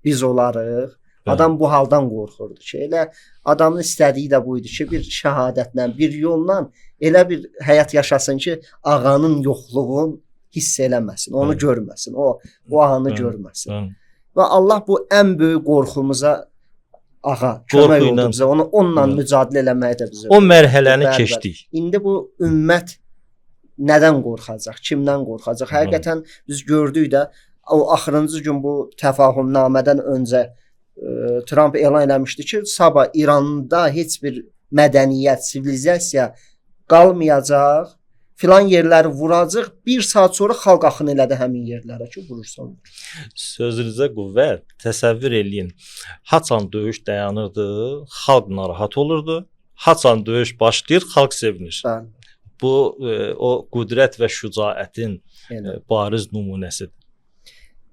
A: biz olarıq.
C: Bəli.
A: Adam bu haldan qorxurdu ki, elə adamın istədiyi də bu idi ki, bir şəhadətlə, bir yolla elə bir həyat yaşasın ki, ağanın yoxluğunu hiss eləməsin, onu
C: Bəli.
A: görməsin, o anı
C: Bəli.
A: görməsin.
C: Bəli.
A: Və Allah bu ən böyük qorxumuza ağa kömək
C: Qorxu
A: oldu
C: ilə.
A: bizə. Onunla
C: Bəli.
A: mücadilə eləməyə də bizə.
C: O mərhələni
A: Bəli, bəli.
C: keçdik.
A: İndi bu ümmət nədən qorxacaq? Kimdən qorxacaq? Həqiqətən biz gördük də o axırıncı gün bu təfahümnamədən öncə Trump elan eləmişdi ki, sabah İranda heç bir mədəniyyət, sivilizasiya qalmayacaq. Filan yerləri vuracaq. 1 saat sonra xalq axın elədi həmin yerlərə ki, vurursan.
C: Sözünüzə qüvvət. Təsəvvür eləyin. Haçan döyüş dayanırdı, xalq narahat olurdu. Haçan döyüş başlayır, xalq sevinir.
A: Bəli.
C: Bu o qüdrət və şücaətin
A: Elə.
C: bariz nümunəsidir.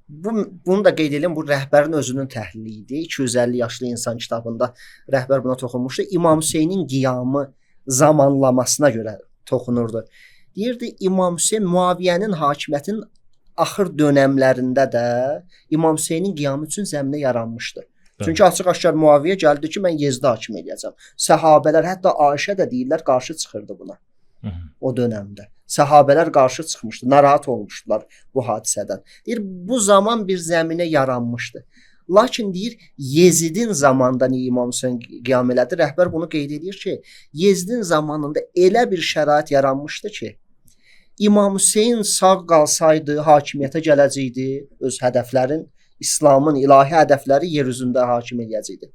A: Bunu da qeyd edim, bu rəhbərin özünün təhlili idi. 250 yaşlı insan kitabında rəhbər buna toxunmuşdu. İmam Hüseynin qiyamı zamanlamasına görə toxunurdu. Deyirdi İmam Hüseyn Muaviyyənin hakimiyyətinin axır dönəmlərində də İmam Hüseynin qiyamı üçün zəminə yaranmışdı.
C: Bəli.
A: Çünki açıq-aşkar Muaviyyə gəldi ki, mən Yezdə hakim eləyəcəm. Səhabələr, hətta Ayşə də deyirlər, qarşı çıxırdı buna. O dönəmdə. Səhabələr qarşı çıxmışdı, narahat olmuşdular bu hadisədən. Deyir, bu zaman bir zəminə yaranmışdı. Lakin deyir, Yezidin zamanında İmam Hüseyn qiyam elədi. Rəhbər bunu qeyd edir ki, Yezidin zamanında elə bir şərait yaranmışdı ki, İmam Hüseyn sağ qalsaydı hakimiyyətə gələcəkdi, öz hədəflərin, İslamın ilahi hədəfləri yer üzündə hakim eləyəcəkdi.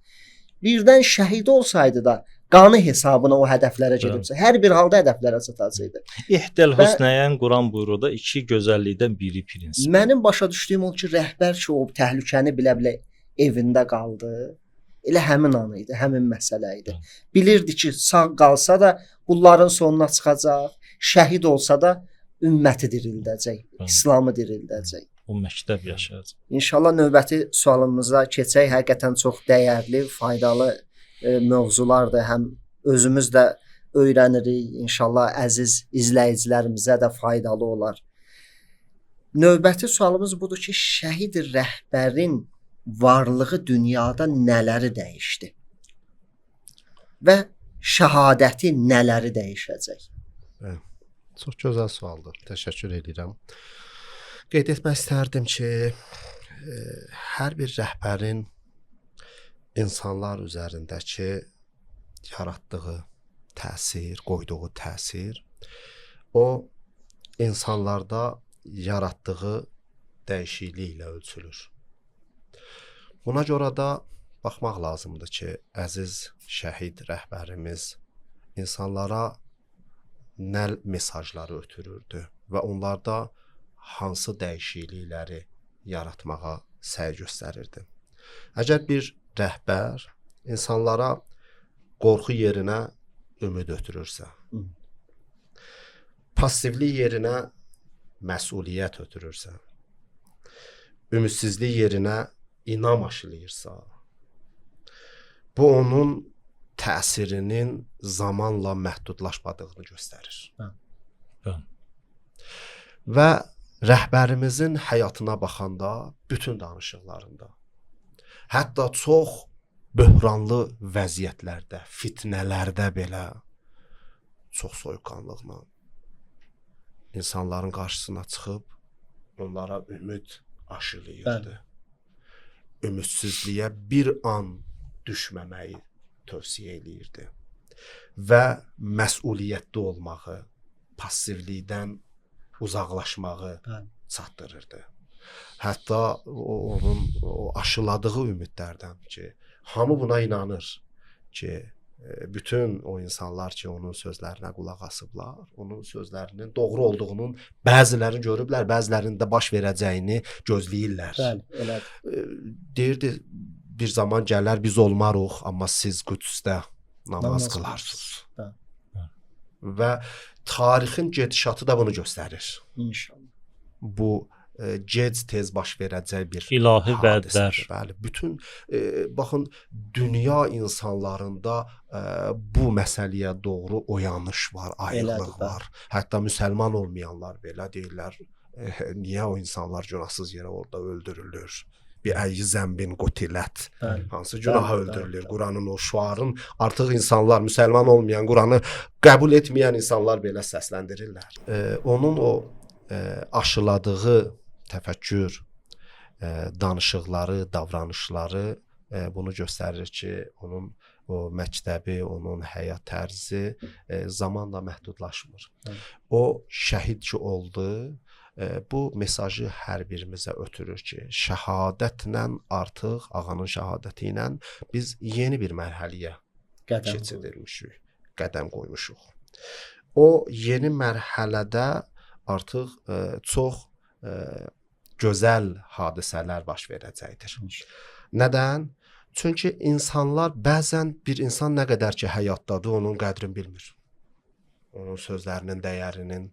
A: Birdən şəhid olsaydı da qanı hesabına o hədəflərə gedibsə, hər bir halda hədəflərə çatacaqdı.
C: İhdəl husnəyən Quran buyruğu iki gözəllikdən biri prinsip.
A: Mənim başa düşdüyüm o ki, rəhbər ki, o təhlükəni bilə-bilə evində qaldı. Elə həmin an idi, həmin məsələ idi. Bilirdi ki, sağ qalsa da bunların sonuna çıxacaq, şəhid olsa da ümməti dirildəcək, İslamı dirildəcək.
C: O məktəb yaşayacaq.
A: İnşallah növbəti sualımıza keçək. Həqiqətən çox dəyərli, faydalı mövzulardır. Həm özümüz də öyrənirik. İnşallah əziz izləyicilərimizə də faydalı olar. Növbəti sualımız budur ki, şəhid rəhbərin varlığı dünyada nələri dəyişdi? Və şəhadəti nələri dəyişəcək?
B: Çox gözəl sualdır. Təşəkkür edirəm. Qeyd etmək istərdim ki, hər bir rəhbərin insanlar üzərindəki yaratdığı təsir, qoyduğu təsir o insanlarda yaratdığı dəyişikliklə ölçülür. Buna görə də baxmaq lazımdır ki, əziz şəhid rəhbərimiz insanlara nə mesajları ötürürdü və onlarda hansı dəyişiklikləri yaratmağa səy göstərirdi. Əgər bir rəhbər insanlara qorxu yerinə ümid ötürürsə, passivlik yerinə məsuliyyət ötürürsə, ümidsizlik yerinə inam aşılayırsa, bu onun təsirinin zamanla məhdudlaşmadığını göstərir. Və rəhbərimizin həyatına baxanda bütün danışıqlarında, hətta çox böhranlı vəziyyətlərdə, fitnələrdə belə çox soyuqqanlıqla insanların qarşısına çıxıb onlara ümid aşılayırdı. Ümidsizliyə bir an düşməməyi tövsiyə eləyirdi və məsuliyyətli olmağı, passivlikdən uzaqlaşmağı
A: Bəli.
B: çatdırırdı. Hətta onun o aşıladığı ümidlərdən ki, hamı buna inanır ki, bütün o insanlar ki, onun sözlərinə qulaq asıblar, onun sözlərinin doğru olduğunun bəzilərini görüblər, bəzilərinin də baş verəcəyini gözləyirlər.
A: Bəli, elədir.
B: Deyirdi, bir zaman gələr biz olmarıq, amma siz Qüdsdə namaz
A: Namaz
B: qılarsınız.
A: Bəli.
B: Və tarixin gedişatı da bunu göstərir.
A: İnşallah.
B: Bu gec-tez baş verəcək bir
C: İlahi vədlər.
B: hadisədir. Bəli, bütün baxın dünya insanlarında bu məsələyə doğru oyanış var, ayrılıq
A: Elədir, bəli.
B: var. Hətta müsəlman olmayanlar belə deyirlər, niyə o insanlar günahsız yerə orada öldürülür? Bir əyi zəmbin qutilət.
A: Bəli.
B: Hansı günaha
A: Bəli,
B: öldürülür?
A: bəli.
B: Quranın o şuarın artıq insanlar, müsəlman olmayan, Quranı qəbul etməyən insanlar belə səsləndirirlər. Onun o aşıladığı təfəkkür, danışıqları, davranışları bunu göstərir ki, onun o məktəbi, onun həyat tərzi zamanla məhdudlaşmır. O şəhid ki oldu, bu mesajı hər birimizə ötürür ki, şəhadətlə artıq ağanın şəhadəti ilə biz yeni bir mərhələyə keçirilmişik, qədəm qoymuşuq. O yeni mərhələdə artıq çox gözəl hadisələr baş verəcəkdir. Nədən? Çünki insanlar bəzən bir insan nə qədər ki həyatdadır, onun qədrini bilmir. Onun sözlərinin dəyərinin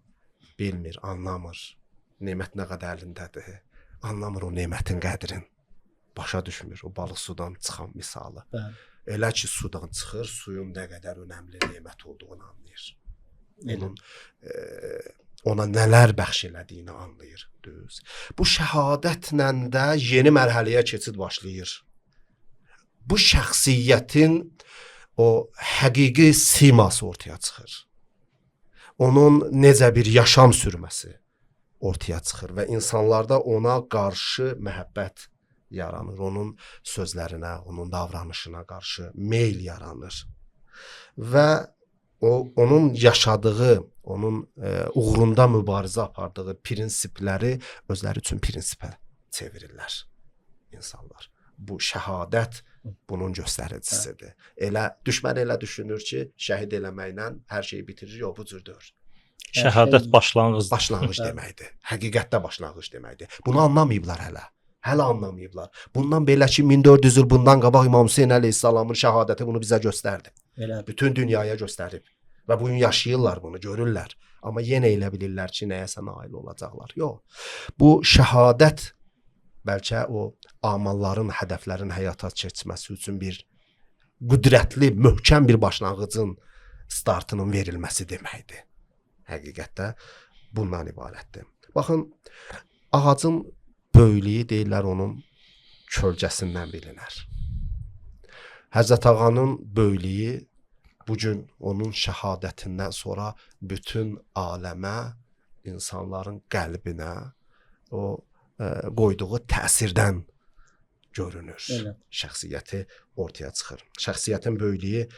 B: bilmir, anlamır. Nemət nə qədər əlindədir, anlamır o nemətin qədrin. Başa düşmür o balıq sudan çıxan misalı.
A: Bəli.
B: Elə ki sudan çıxır, suyun nə qədər önəmli nemət olduğunu anlayır. Onun ona nələr bəxş elədiyini anlayır, düz. Bu şəhadətlə də yeni mərhələyə keçid başlayır. Bu şəxsiyyətin o həqiqi siması ortaya çıxır. Onun necə bir yaşam sürməsi ortaya çıxır və insanlarda ona qarşı məhəbbət yaranır. Onun sözlərinə, onun davranışına qarşı meyl yaranır. Və onun yaşadığı, onun uğrunda mübarizə apardığı prinsipləri özləri üçün prinsipə çevirirlər insanlar. Bu şəhadət bunun göstəricisidir. Düşmən elə düşünür ki, şəhid eləməklə hər şeyi bitirir, yox, bu cür deyil.
C: Şəhadət başlanğıcdır.
B: Başlanğıc deməkdir. Həqiqətdə başlanğıc deməkdir. Bunu anlamayıblar hələ. Hələ anlamayıblar. Bundan belə ki 1400 il bundan qabaq İmam Hüseyn əleyhissalamın şəhadəti bunu bizə göstərdi. Bütün dünyaya göstərib. Və bu gün yaşayırlar bunu, görürlər. Amma yenə elə bilirlər ki, nəyəsə nail olacaqlar. Yox. Bu şəhadət bəlkə o amalların, hədəflərin həyata keçməsi üçün bir qüdrətli, möhkəm bir başlanğıcın startının verilməsi deməkdir. Həqiqətdə bundan ibarətdir. Baxın, ağacın böyüklüyü deyirlər onun kölgəsindən bilinər. Həzrət Ağanın böyüklüyü bugün onun şəhadətindən sonra bütün aləmə, insanların qəlbinə o qoyduğu təsirdən görünür. Şəxsiyyəti ortaya çıxır. Şəxsiyyətin böyüklüyü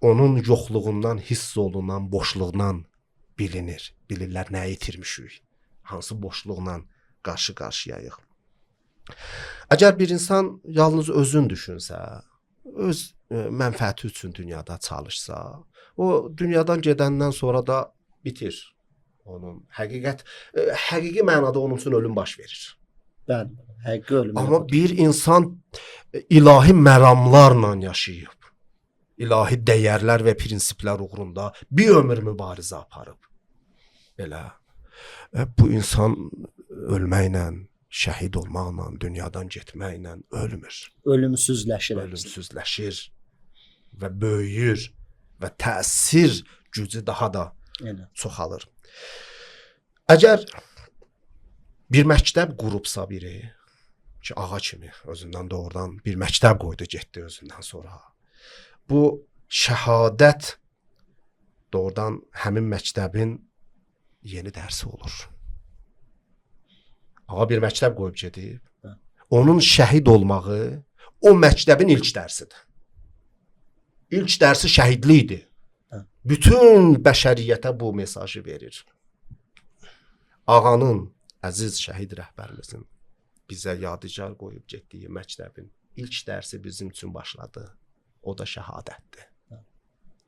B: onun yoxluğundan, hiss olunan boşluğundan bilinir. Bilirlər nəyi itirmişik, hansı boşluqla qarşı-qarşıyayıq. Əgər bir insan yalnız özün düşünsə, öz mənfəəti üçün dünyada çalışsa, o dünyadan gedəndən sonra da bitir. Onun həqiqi mənada onun üçün ölüm baş verir.
A: Bəli, həqiqi ölüm.
B: Amma bir insan ilahi məramlarla yaşayıb, ilahi dəyərlər və prinsiplər uğrunda bir ömür mübarizə aparıb. Belə bu insan ölməklə, şəhid olmaqla, dünyadan getməklə ölmür. Ölümsüzləşir və böyüyür və təsir gücü daha da çoxalır. Əgər bir məktəb qurubsa biri, ki ağa kimi özündən doğrudan bir məktəb qoydu, getdi özündən sonra. Bu şəhadət doğrudan həmin məktəbin yeni dərsi olur. Ağa bir məktəb qoyub gedib, onun şəhid olmağı o məktəbin ilk dərsidir. İlk dərsi şəhidlikdir. Bütün bəşəriyyətə bu mesajı verir. Ağanın, əziz şəhid rəhbərimizin bizə yadigar qoyub getdiyi məktəbin ilk dərsi bizim üçün başladı. O da şəhadətdir.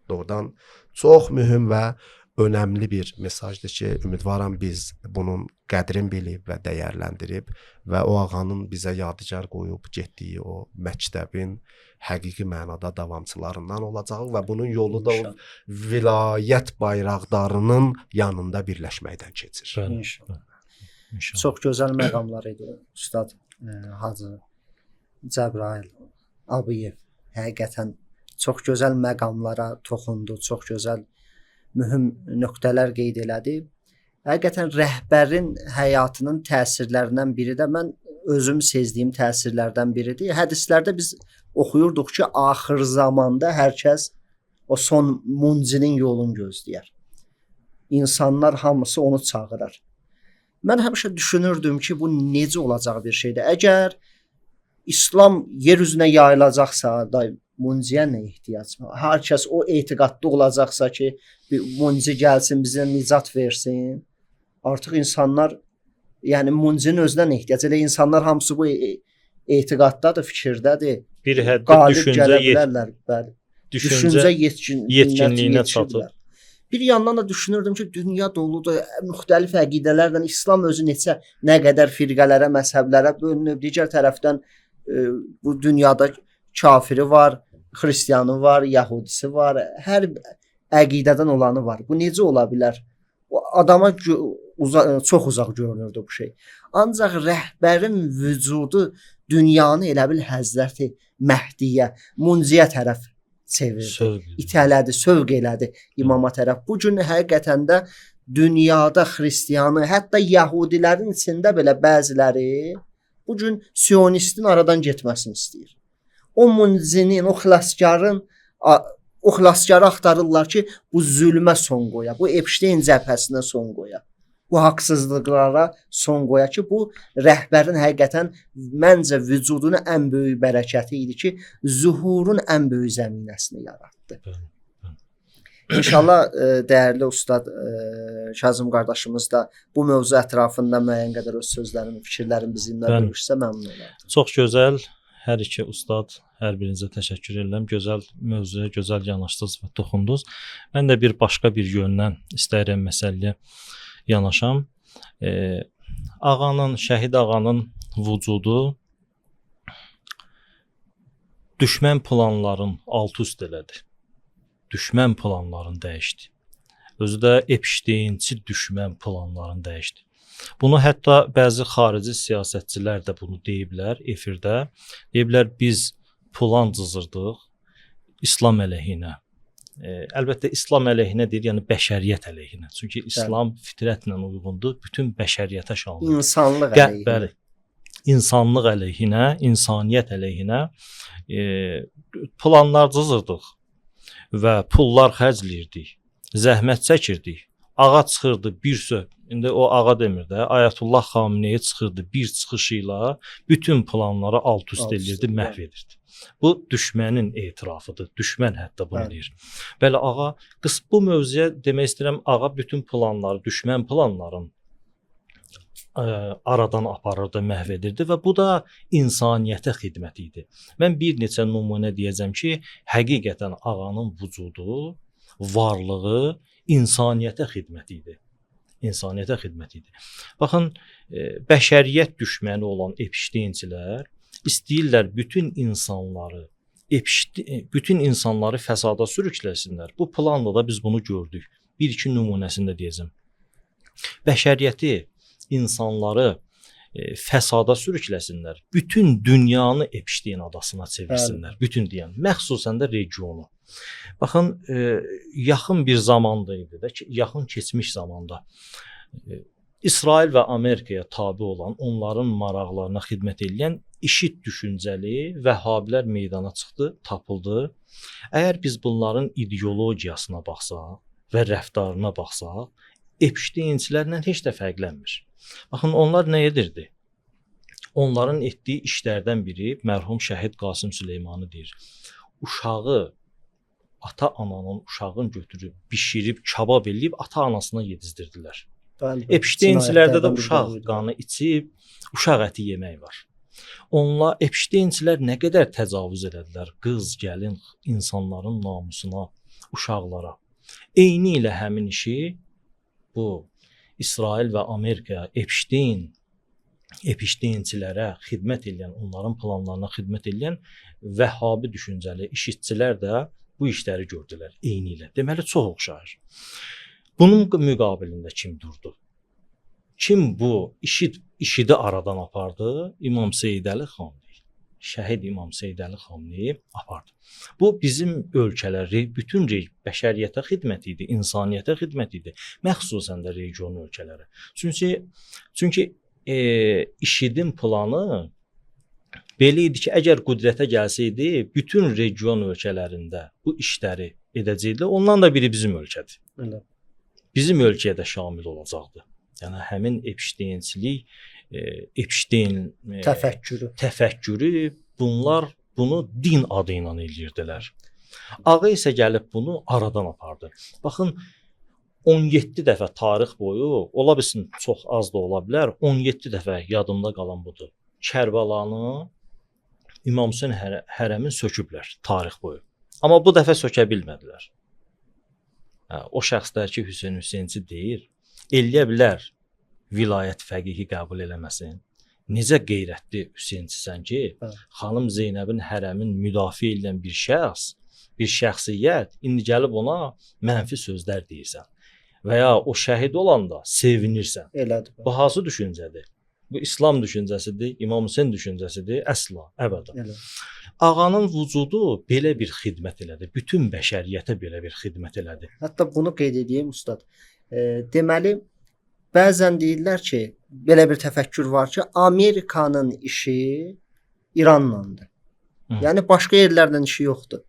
B: Doğrudan çox mühüm və önəmli bir mesajdır ki, ümidvaram biz bunun qədrini bilib və dəyərləndirib və o ağanın bizə yadigar qoyub getdiyi o məktəbin həqiqi mənada davamçılarından olacaq və bunun yolu da o vilayət bayraqdarının yanında birləşməkdən keçir.
C: Bəli,
A: İnşallah.
C: İnşallah.
A: Çox gözəl məqamlar idi Ustad Hacı Cəbrayıl Abiyev. Həqiqətən çox gözəl məqamlara toxundu, çox gözəl mühüm nöqtələr qeyd elədi. Həqiqətən rəhbərin həyatının təsirlərindən biri də mən özüm sezdiyim təsirlərdən biridir. Hədislərdə biz oxuyurduq ki, axır zamanda hər kəs o son muncinin yolunu gözləyər. İnsanlar hamısı onu çağırır. Mən həmişə düşünürdüm ki, bu necə olacaq bir şeydir. Əgər İslam yer üzünə yayılacaqsa, munciyə nə ehtiyac var? Hər kəs o etiqadda olacaqsa ki, bir munci gəlsin, bizə nicat versin. Artıq insanlar, yəni muncinin özünə nə ehtiyac? Elə insanlar hamısı bu etiqaddadır, fikirdədir.
C: Bir həddə
A: Qalib
C: düşüncə
A: gələ bilərlər, bəli. Düşüncə
C: yetkinliyinə çatır.
A: Bir yandan da düşünürdüm ki, dünya doludur müxtəlif əqidələrlə. İslam özü nə qədər firqələrə, məzhəblərə bölünüb. Digər tərəfdən bu dünyada kafiri var, xristianı var, yəhudisi var, hər əqidədən olanı var. Bu necə ola bilər? O adama çox uzaq görünürdü bu şey. Ancaq rəhbərin vücudu dünyanı elə bil Həzrəti Məhdiyə, munciyə tərəf çevirdi. İtələdi, sövq elədi imama tərəf. Bu gün həqiqətən də dünyada xristianı, hətta yəhudilərin içində belə bəziləri bu gün sionistin aradan getməsini istəyir. O muncinin, o xilaskarı axtarırlar ki, bu zülmə son qoya, bu Epstein cəbhəsinə son qoya, bu haqsızlıqlara son qoya ki, bu rəhbərin həqiqətən məncə vücudunun ən böyük bərəkəti idi ki, zuhurun ən böyük zəminəsini yaratdı. İnşallah dəyərli ustad Kazım qardaşımız da bu mövzu ətrafında müəyyən qədər öz sözlərini, fikirlərini bizimlə bölüşsə məmnun olarım.
C: Çox gözəl. Hər iki ustad, hər birinizə təşəkkür edirəm. Gözəl mövzuya gözəl yanaşdınız və toxundunuz. Mən də bir başqa bir yöndən istəyirəm məsələyə yanaşam. Şəhid ağanın vücudu düşmən planların alt-üst elədi. Düşmən planlarını dəyişdi. Özü də Epsteinçi düşmən planlarını dəyişdi. Bunu hətta bəzi xarici siyasətçilər də bunu deyiblər efirdə. Deyiblər biz plan cızırdıq İslam əleyhinə. Əlbəttə İslam əleyhinə deyir, yəni bəşəriyyət əleyhinə. Çünki İslam fitrətlə uyğundur, bütün bəşəriyyətə şamildir.
A: İnsanlıq əleyhinə.
C: Bəli. İnsanlıq əleyhinə, insaniyyət əleyhinə planlar cızırdıq və pullar xərcləyirdik, zəhmət çəkirdik. Ağa çıxırdı bir söz. İndi o ağa demir də, Ayətullah Xameneyi çıxırdı bir çıxışı ilə bütün planları alt-üst edirdi, məhv edirdi. Bu düşmənin etirafıdır. Düşmən hətta bunu deyir. Bəli, ağa bu mövzuya demək istəyirəm, ağa bütün planları, düşmən planların aradan aparırdı, məhv edirdi və bu da insaniyyətə xidmət idi. Mən bir neçə nümunə deyəcəm ki, həqiqətən ağanın vücudu, varlığı insaniyyətə xidmət idi. İnsaniyyətə xidmət idi. Baxın, bəşəriyyət düşməni olan Epsteinçilər istəyirlər bütün insanları fəsada sürükləsinlər. Bu planla da biz bunu gördük. Bir-iki nümunəsini də deyəcəm. Bəşəriyyəti, insanları fəsada sürükləsinlər. Bütün dünyanı Epstein adasına çevirsinlər. Bütün dünyanı, məxsusən də regionu. Baxın, yaxın bir zamanda idi də, yaxın keçmiş zamanda İsrail və Amerikaya tabe olan, onların maraqlarına xidmət edən işit düşüncəli vəhhabilər meydana çıxdı, tapıldı. Əgər biz bunların ideologiyasına baxsaq və rəftarına baxsaq, Epsteinçilərlə heç də fərqlənmir. Baxın, onlar nə edirdi? Onların etdiyi işlərdən biri mərhum şəhid Qasım Süleymanı deyir. Uşağı, ata-ananın uşağını götürüb, bişirib, kabab eləyib ata-anasına yedizdirdilər.
A: Bəli,
C: Epsteinçilərdə də
A: cinayətlərdən biri
C: uşaq
A: bu idi.
C: qanı içib uşaq əti yemək var. Onlar Epsteinçilər nə qədər təcavüz elədilər qız, gəlin, insanların namusuna, uşaqlara. Eyni ilə həmin işi bu İsrail və Amerika Epsteinçilərə xidmət edən, onların planlarına xidmət edən vəhhabi düşüncəli işitçilər də bu işləri gördülər eyni ilə. Deməli çox oxşayır. Bunun müqabilində kim durdu? Kim bu işidi aradan apardı? İmam Seyid Əli Xameneyi. Şəhid İmam Seyid Əli Xameneyi apardı. Bu bizim ölkələri, bütün bəşəriyyətə xidmət idi, insaniyyətə xidmət idi, məxsusən də region ölkələri. Çünki işidin planı belə idi ki, əgər qüdrətə gəlsəydi, bütün region ölkələrində bu işləri edəcəkdi. Ondan da biri bizim ölkədir.
A: Elə.
C: Bizim ölkəyə də şamil olacaqdı. Yəni həmin Epsteinçilik, Epstein təfəkkürü bunlar bunu din adı ilə eləyirdilər. Ağa isə gəlib bunu aradan apardı. Baxın 17 dəfə tarix boyu, ola bilsin çox az da ola bilər, 17 dəfə yadımda qalan budur. Kərbəlanı İmam Hüseyn hərəmin söküblər tarix boyu. Amma bu dəfə sökə bilmədilər. O şəxslər ki, Hüseynçi deyir, eləyə bilər vilayət fəqihi qəbul eləməsin. Necə qeyrətli Hüseynçisən ki, xanım Zeynəbin hərəmin müdafiə edən bir şəxs, bir şəxsiyyət, indi gəlib ona mənfi sözlər deyirsən. Və ya o şəhid olanda sevinirsən.
A: Elədir.
C: Bu hansı düşüncədir? Bu İslam düşüncəsidir, İmam Hüseyn düşüncəsidir, əsla, əbədən.
A: Elə.
C: Ağanın vücudu belə bir xidmət elədi, bütün bəşəriyyətə belə bir xidmət elədi.
A: Hətta bunu qeyd edeyim ustad. Deməli, bəzən deyirlər ki, belə bir təfəkkür var ki, Amerikanın işi İranlandır. Yəni başqa yerlərlə işi yoxdur.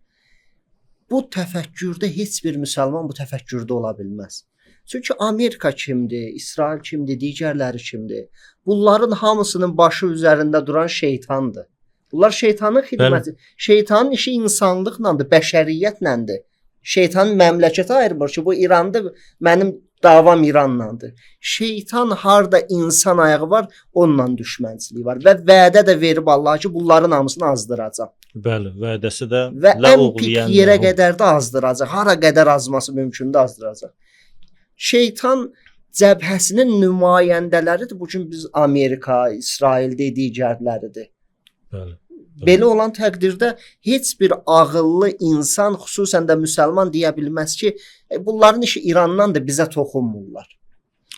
A: Bu təfəkkürdə heç bir müsəlman bu təfəkkürdə ola bilməz. Çünki Amerika kimdir, İsrail kimdir, digərləri kimdir? Bunların hamısının başı üzərində duran şeytandır. Bunlar şeytanın xidməti. Şeytanın işi insanlıqlandır, bəşəriyyətlədir. Şeytan məmləkətə ayırmır ki, bu İrandır, mənim davam İranlandır. Şeytan harda insan ayağı var, onunla düşmənçiliyi var və vədə də verib Allah ki, bunların hamısını azdıracaq.
C: Bəli, vədəsi də
A: və ən pik yerə qədər də azdıracaq. Hara qədər azması mümkündür azdıracaq. Şeytan cəbhəsinin nümayəndələridir. Bu gün biz Amerika, İsraildə digərləridir.
C: Bəli.
A: Belə olan təqdirdə heç bir ağıllı insan, xüsusən də müsəlman deyə bilməz ki, bunların işi İrandandır, bizə toxunmurlar.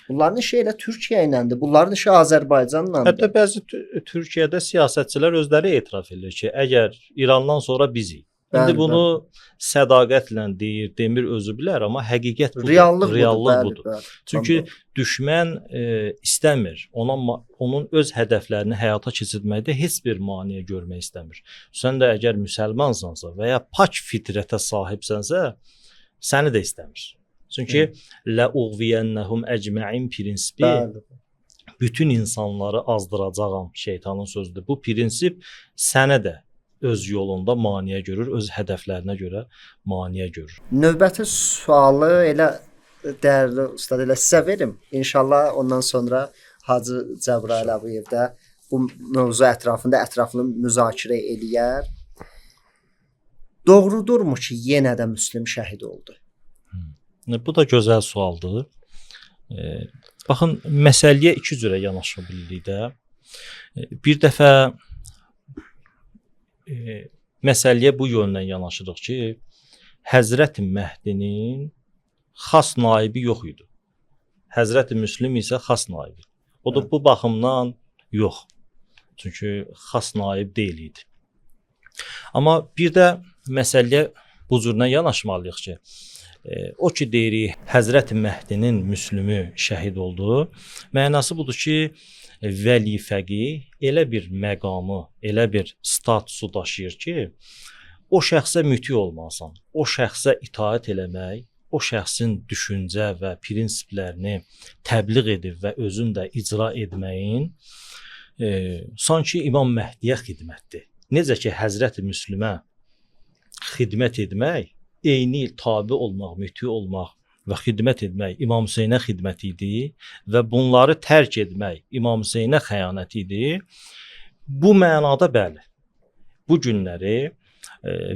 A: Bunların işi elə Türkiyə iləndir, bunların işi Azərbaycanlandır.
C: Hətta bəzi Türkiyədə siyasətçilər özləri etiraf edir ki, əgər İrandan sonra bizik. İndi bunu sədaqətlə deyir, demir özü bilər, amma həqiqət budur. Reallıq budur. Çünki düşmən istəmir. Onun öz hədəflərini həyata keçirməkdə heç bir maneə görmək istəmir. Sən də əgər müsəlmansansa və ya pak fitrətə sahibsənsə, səni də istəmir. Çünki la uğviyennahum ecmaîn prinsipi bütün insanları azdıracağam şeytanın sözüdür. Bu prinsip sənə də öz yolunda maneə görür, öz hədəflərinə görə maneə görür.
A: Növbəti sualı elə dəyərli ustad elə sizə verim. İnşallah ondan sonra Hacı Cəbrayıl Əliyev də bu mövzu ətrafında ətraflı müzakirə eləyər. Doğrudurmu ki, yenə də müslim şəhid oldu?
C: Bu da gözəl sualdır. Baxın, məsələyə iki cürə yanaşa bilirik də. Bir dəfə məsələyə bu yöndən yanaşırıq ki, Həzrəti Məhdinin xas naibi yox idi. Həzrəti Müslim isə xas naibi. O da bu baxımdan yox. Çünki xas naib deyil idi. Amma bir də məsələyə bu cürlə yanaşmalıyıq ki, o ki deyirik Həzrəti Məhdinin Müslümü şəhid oldu. Mənası budur ki, vəli fəqih elə bir məqamı, elə bir statusu daşıyır ki, o şəxsə müti olmalısan, o şəxsə itaat eləmək, o şəxsin düşüncə və prinsiplərini təbliğ edib və özün də icra etməyin sanki İmam Məhdiyə xidmətdir. Necə ki, Həzrəti Müslümə xidmət etmək, eyni tabi olmaq, müti olmaq və xidmət etmək İmam Hüseynə xidmət idi və bunları tərk etmək İmam Hüseynə xəyanət idi. Bu mənada bəli, bu günləri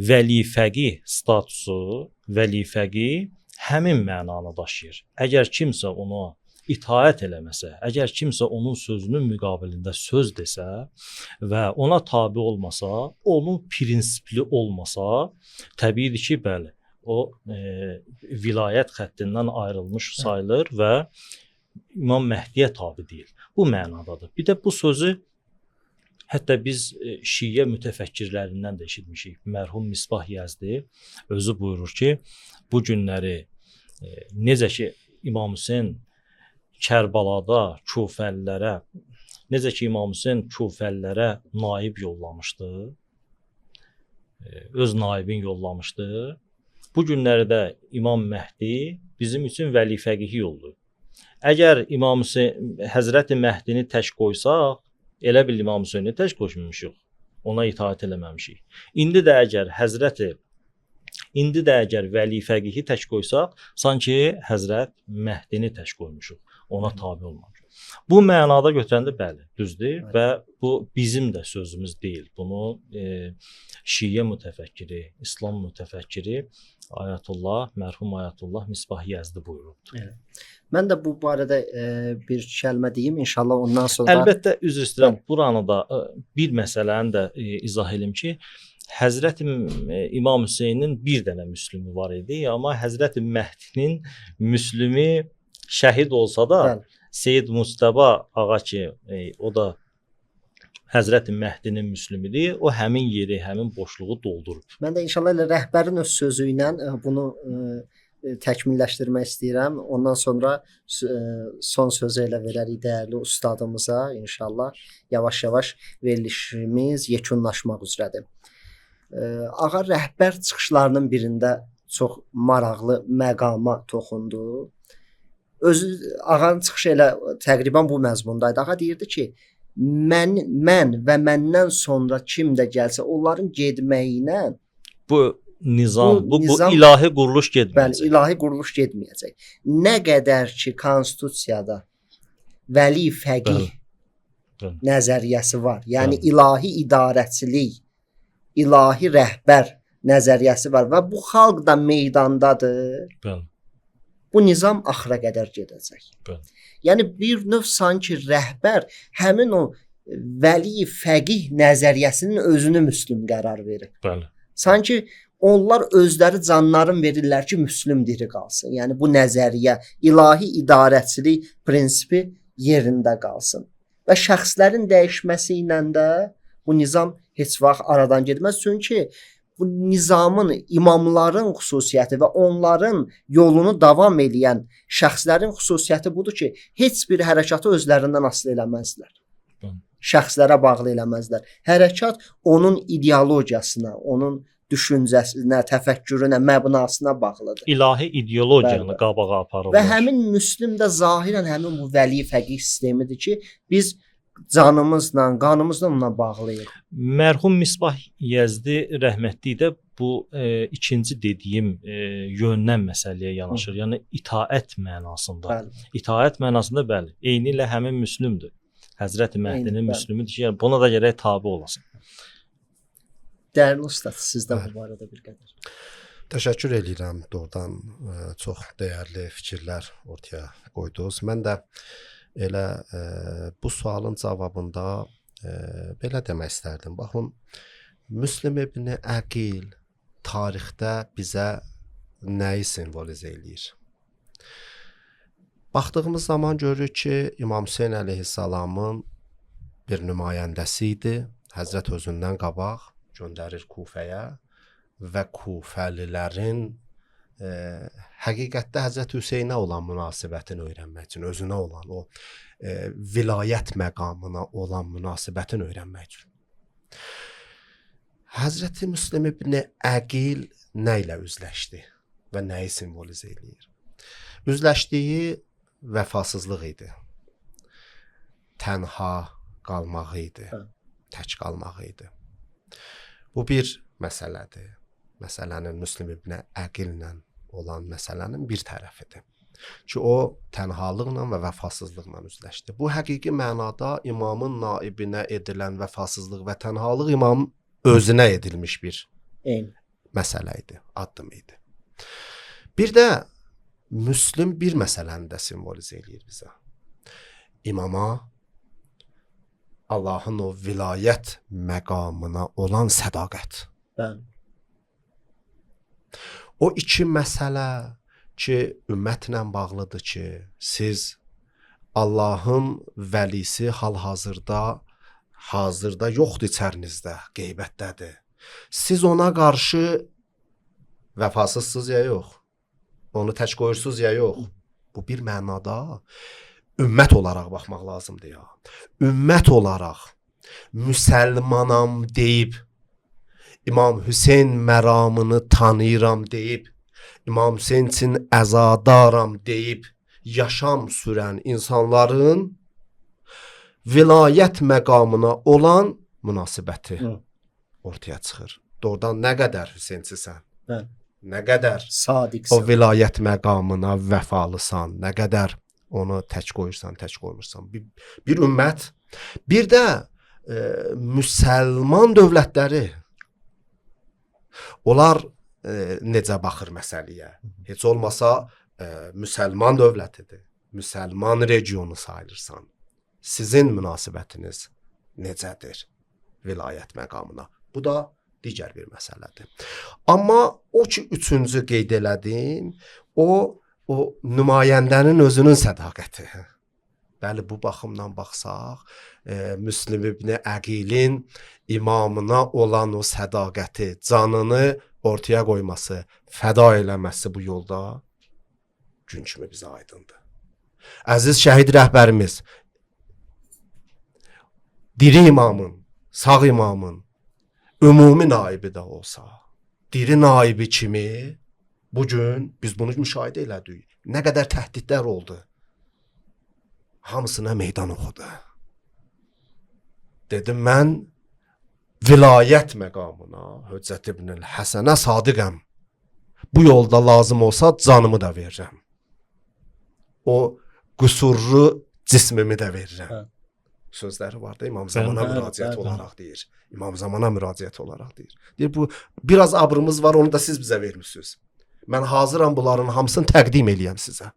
C: vəli fəqih statusu, vəli fəqih həmin mənanı daşıyır. Əgər kimsə ona itaət eləməsə, əgər kimsə onun sözünün müqabilində söz desə və ona tabe olmasa, onun prinsipli olmasa, təbiidir ki, bəli, o vilayət xəttindən ayrılmış sayılır və İmam Məhdiyə tabe deyil. Bu mənadadır. Bir də bu sözü hətta biz Şiə mütəfəkkirlərindən də eşitmişik. Mərhum Misbah Yəzdi özü buyurur ki, bu günləri necə ki İmam Hüseyn Kərbalada Kufəlilərə, necə ki İmam Hüseyn Kufəlilərə naib yollamışdı, öz naibin yollamışdı. Bu günlərdə İmam Məhdi bizim üçün vəli fəqihi yoldur. Əgər İmam Hüseyn Həzrəti Məhdini tək qoysaq, elə bil İmam Hüseyni tək qoşmuşuq. Ona itaat eləməmişik. İndi də əgər vəli fəqihi tək qoysaq, sanki Həzrət Məhdini tək qoymuşuq. Ona tabe olmamışıq. Bu mənada götürəndə bəli, düzdür və bu bizim də sözümüz deyil. Bunu Şiə mütəfəkkiri, İslam mütəfəkkiri mərhum Ayətullah Misbah Yəzdi buyurubdur.
A: Evet. Mən də bu barədə bir kəlmə deyim, inşallah ondan sonra.
C: Əlbəttə üzr istəyirəm. Buranı da bir məsələni də izah edim ki, Həzrəti İmam Hüseynin bir dənə müslümü var idi, amma Həzrəti Məhdinin müslümü şəhid olsa da, Seyyid Mustafa ağa ki, o da Həzrəti Məhdinin müslümidir, o həmin yeri, həmin boşluğu doldurub.
A: Mən də inşallah elə rəhbərin öz sözü ilə bunu təkmilləşdirmək istəyirəm. Ondan sonra son sözü elə verərik dəyərli ustadımıza inşallah. Yavaş-yavaş verilişimiz yekunlaşmaq üzrədir. Ağa rəhbər çıxışlarının birində çox maraqlı məqama toxundu. Özü ağanın çıxışı elə təqribən bu məzmundaydı. Ağa deyirdi ki, mən və məndən sonra kim də gəlsə onların getməyinə
C: bu nizam, bu ilahi quruluş getməyəcək.
A: Bəli, ilahi quruluş getməyəcək. Nə qədər ki konstitusiyada vəli fəqih nəzəriyyəsi var. Yəni ilahi idarəçilik, ilahi rəhbər nəzəriyyəsi var və bu xalq da meydandadır.
C: Bəli.
A: Bu nizam axıra qədər gedəcək.
C: Bəli.
A: Yəni bir növ sanki rəhbər həmin o vəli fəqih nəzəriyyəsinin özünü müslüm qərar verir.
C: Bəli.
A: Sanki onlar özləri canların verirlər ki, müslüm diri qalsın. Yəni bu nəzəriyyə, ilahi idarəçilik prinsipi yerində qalsın. Və şəxslərin dəyişməsi ilə də bu nizam heç vaxt aradan getməz. Çünki bu nizamın, imamların xüsusiyyəti və onların yolunu davam edən şəxslərin xüsusiyyəti budur ki, heç bir hərəkatı özlərindən asılı eləməzlər. Şəxslərə bağlı eləməzlər. Hərəkat onun ideologiyasına, onun düşüncəsinə, təfəkkürünə, məbnasına bağlıdır.
C: İlahi ideologiyanı qabağa aparırlar.
A: Və həmin müslim də zahirən həmin bu vəli fəqih sistemidir ki, biz canımızla, qanımızla ona bağlıyıq.
C: Mərhum Misbah Yəzdi rəhmətli də bu ikinci dediyim yöndən məsələyə yanaşır. Yəni itaət mənasında.
A: Bəli.
C: İtaət mənasında bəli, eynilə həmin müslümdür. Həzrəti Məhdinin müslümüdür ki, yəni buna da gərək tabe olasın.
A: Dəyərli ustad, siz də bu barədə bir qədər.
B: Təşəkkür edirəm. Doğrudan çox dəyərli fikirlər ortaya qoydunuz. Mən də elə bu sualın cavabında belə demək istərdim. Baxın, Müslim ibn Əqil tarixdə bizə nəyi simvolizə eləyir? Baxdığımız zaman görürük ki, İmam Hüseyn əleyhissalamın bir nümayəndəsi idi. Həzrət özündən qabaq göndərir Kufəyə və Kufəlilərin həqiqətdə Həzrət Hüseynə olan münasibətini öyrənmək üçün, özünə olan o vilayət məqamına olan münasibətini öyrənmək üçün. Həzrəti Müslim ibn Əqil nə ilə üzləşdi və nəyi simvolizə eləyir? Üzləşdiyi vəfasızlıq idi. Tənha qalmaq idi. Tək qalmaq idi. Bu bir məsələdir. Məsələnin Müslim ibn Əqillə olan məsələnin bir tərəfidir. Ki o tənhalıqla və vəfasızlıqla üzləşdi. Bu həqiqi mənada imamın naibinə edilən vəfasızlıq və tənhalıq imamın özünə edilmiş bir məsələ idi, addım idi. Bir də Müslim bir məsələni də simvolizə eləyir bizə. İmama Allahın o vilayət məqamına olan sədaqət.
A: Bəli.
B: O iki məsələ ki, ümmətlə bağlıdır ki, siz Allahın vəlisi hal-hazırda yoxdur içərinizdə, qeybətdədir. Siz ona qarşı vəfasızsınız ya yox? Onu tək qoyursunuz ya yox? Bu bir mənada ümmət olaraq baxmaq lazımdır ya. Ümmət olaraq müsəlmanam deyib, İmam Hüseyn məramını tanıyıram deyib, İmam Hüseyn üçün əzadaram deyib, yaşam sürən insanların vilayət məqamına olan münasibəti ortaya çıxır. Doğrudan nə qədər Hüseynçisən?
A: Bəli.
B: Nə qədər
A: Sadiqsən.
B: o vilayət məqamına vəfalısan, nə qədər onu tək qoyursan, tək qoymursan. Bir ümmət, bir də müsəlman dövlətləri, onlar necə baxır məsələyə? Heç olmasa müsəlman dövlətidir, müsəlman regionu sayılırsan. Sizin münasibətiniz necədir vilayət məqamına? Bu da digər bir məsələdir. Amma o ki, üçüncü qeyd elədim, o nümayəndənin özünün sədaqəti. Bəli, bu baxımdan baxsaq, Müslim ibn Əqilin imamına olan o sədaqəti, canını ortaya qoyması, fəda eləməsi bu yolda gün kimi bizə aydındır. Əziz şəhid rəhbərimiz, diri imamın, sağ imamın, ümumi naibi də olsa, diri naibi kimi bugün biz bunu müşahidə elədik. Nə qədər təhdidlər oldu. Hamısına meydan oxudu. Dedim, mən vilayət məqamına, Höccət ibn Həsənə sadiqəm. Bu yolda lazım olsa canımı da verirəm. O qüsurlu cismimi də verirəm. Sözləri var da, İmam Zamana müraciət olaraq deyir. İmam Zamana müraciət olaraq deyir. Deyir, bu biraz abrımız var, onu da siz bizə vermişsiniz. Mən hazıram bunların hamısını təqdim eləyəm sizə.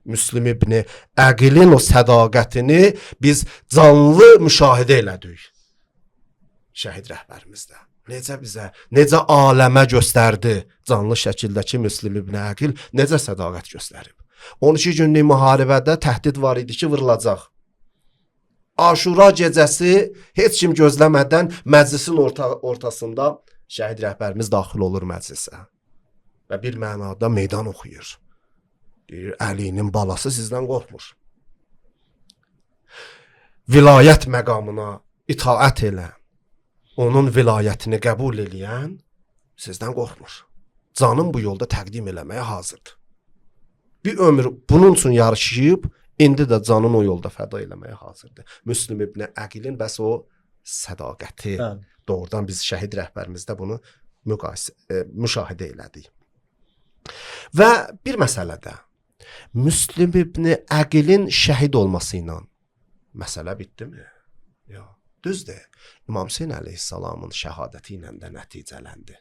B: Müslim ibn Əqilin o sədaqətini biz canlı müşahidə elədik. Şəhid rəhbərimizdə. Necə bizə, necə aləmə göstərdi canlı şəkildəki Müslim ibn Əqil, necə sədaqət göstərib. 12 günlük müharibədə təhdid var idi ki, vırılacaq. Aşura gecəsi heç kim gözləmədən məclisin ortasında şəhid rəhbərimiz daxil olur məclisə. Və bir mənada meydan oxuyur. Deyir, Əlinin balası sizdən qorxmur. Vilayət məqamına itaət elə, onun vilayətini qəbul eləyən sizdən qorxmur. Canım bu yolda təqdim eləməyə hazırdır. Bir ömür bunun üçün yarışıyıb, indi də canını o yolda fəda eləməyə hazırdır. Müslim ibn Əqilin bəs o sədaqəti, doğrudan biz şəhid rəhbərimizdə bunu müşahidə elədik. Və bir məsələdə, Müslim ibn Əqilin şəhid olması ilə məsələ bitdimi? Yox, düzdür. İmam Hüseyn əleyhissalamın şəhadəti ilə də nəticələndi.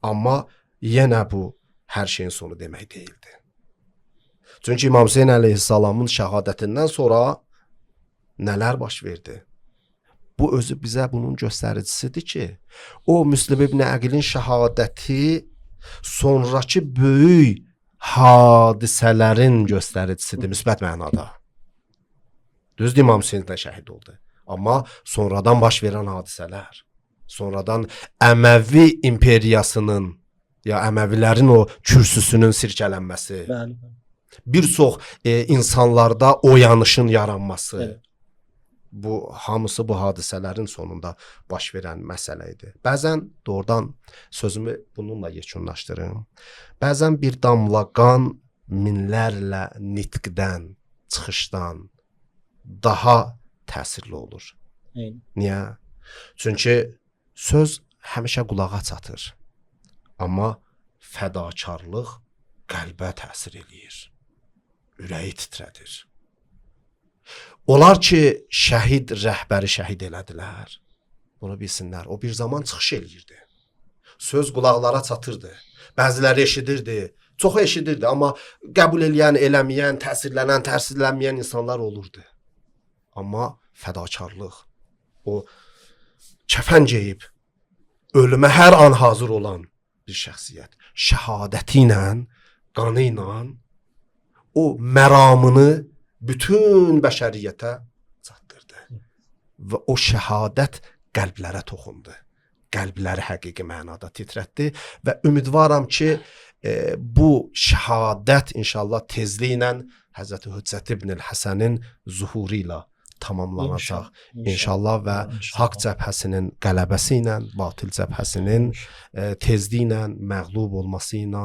B: Amma yenə bu hər şeyin sonu demək deyildi. Çünki İmam Hüseyn əleyhissalamın şəhadətindən sonra nələr baş verdi? Bu özü bizə bunun göstəricisidir ki, o Müslim ibn Əqilin şəhadəti sonrakı böyük hadisələrin göstəricisidir, müsbət mənada. Düzdür, İmam Hüseyn də şəhid oldu. Amma sonradan baş verən hadisələr, sonradan Əməvi imperiyasının, ya Əməvilərin o kürsüsünün sirkələnməsi, bir çox insanlarda oyanışın yaranması, bu hamısı bu hadisələrin sonunda baş verən məsələ idi. Bəzən doğrudan sözümü bununla yekunlaşdırım. Bəzən bir damla qan minlərlə nitqdən, çıxışdan daha təsirli olur. Niyə? Çünki söz həmişə qulağa çatır. Amma fədakarlıq qəlbə təsir eləyir. Ürəyi titrədir. Onlar ki, şəhid rəhbəri şəhid elədilər. Bunu bilsinlər. O bir zaman çıxış eləyirdi. Söz qulaqlara çatırdı. Bəziləri eşidirdi. Çoxu eşidirdi, amma qəbul eləyən, eləməyən, təsirlənən, təsirlənməyən insanlar olurdu. Amma fədakarlıq, o kəfən geyib, ölümə hər an hazır olan bir şəxsiyyət, şəhadəti ilə, qanı ilə o məramını bütün bəşəriyyətə çatdırdı. Və o şəhadət qəlblərə toxundu. Qəlbləri həqiqi mənada titrətdi və ümidvaram ki, bu şəhadət inşallah tezliklə Həzrəti Hüccət ibn Həsənin zuhuru ilə tamamlanacaq. İnşallah və haqq cəbhəsinin qələbəsi ilə, batil cəbhəsinin tezliklə məğlub olması ilə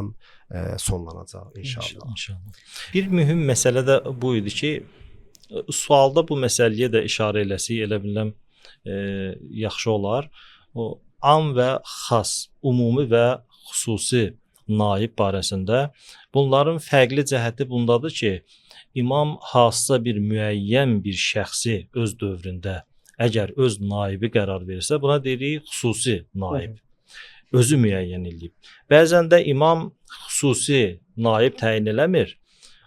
B: sonlanacaq inşallah.
C: Bir mühüm məsələ də bu idi ki, sualda bu məsələyə də işarə eləsək, elə bilirəm yaxşı olar. O am və xas, ümumi və xüsusi naib barəsində bunların fərqli cəhəti bundadır ki, imam hansısa bir müəyyən bir şəxsi öz dövründə əgər öz naibi qərar verirsə, buna deyirik xüsusi naib. Özü müəyyən edib. Bəzən də imam xüsusi naib təyin eləmir.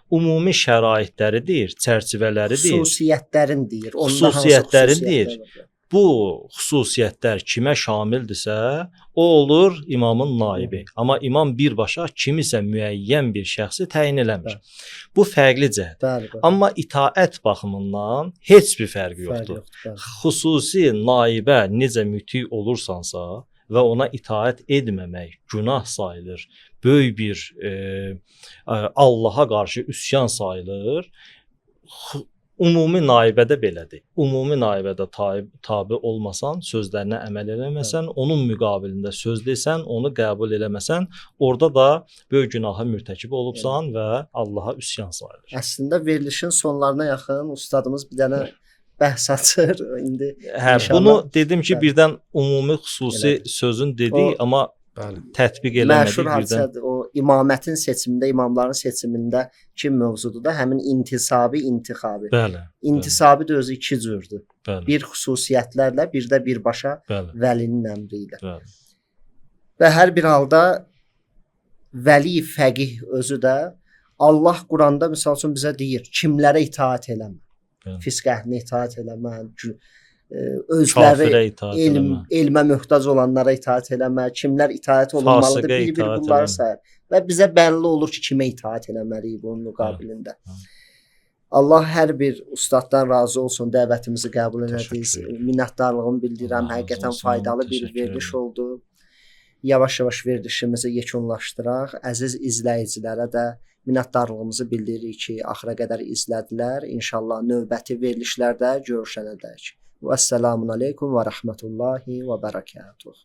C: Ümumi şəraitləri deyir, çərçivələri deyir.
A: Xüsusiyyətlərin deyir.
C: Xüsusiyyətlərin deyir. Bu xüsusiyyətlər kimə şamildirsə, o olur imamın naibi. Amma imam birbaşa kimisə müəyyən bir şəxsi təyin eləmir. Bu fərqli cəhət. Amma itaət baxımından heç bir fərqi yoxdur. Xüsusi naibə necə müti olursansa və ona itaət etməmək günah sayılır. Böyük bir Allaha qarşı üsyan sayılır. Ümumi naibədə belədir. Ümumi naibədə tabe olmasan, sözlərinə əməl eləməsən, onun müqabilində söz desən, onu qəbul eləməsən, orada da böyük günaha mürtəkib olubsan və Allaha üsyan sayılır.
A: Əslində verilişin sonlarına yaxın ustadımız bir dənə bəhs açır. İndi
C: bunu dedim ki, birdən ümumi xüsusi sözün dedik, amma tətbiq eləmədik.
A: Məşhur hadisədir. O imamətin seçimində, imamların seçimində kim mövzudur da həmin intisabi, intixabi.
C: Bəli.
A: İntisabi də özü iki cürdür.
C: Bəli.
A: Bir xüsusiyyətlərlə, bir də birbaşa vəlinin əmri ilə.
C: Bəli.
A: Və hər bir halda vəli fəqih özü də Allah Quranda misal üçün bizə deyir, kimlərə itaat eləmə. Fisq əhlinə itaat eləmə, özləri elmə möhtac olanlara itaat eləmə, kimlər itaat olunmalıdır, bir-bir bunları sayır. Və bizə bəlli olur ki, kimə itaat eləməliyik bunun müqabilində. Allah hər bir ustaddan razı olsun, dəvətimizi qəbul edədiniz. Minnətdarlığımı bildirirəm, həqiqətən faydalı bir veriliş oldu. Yavaş-yavaş verilişimizi yekunlaşdıraq. Əziz izləyicilərə də minnətdarlığımızı bildiririk ki, axıra qədər izlədilər. İnşallah növbəti verilişlərdə görüşənədək. Vəssalamun aleykum və rəhmətullahi və bərəkatuh.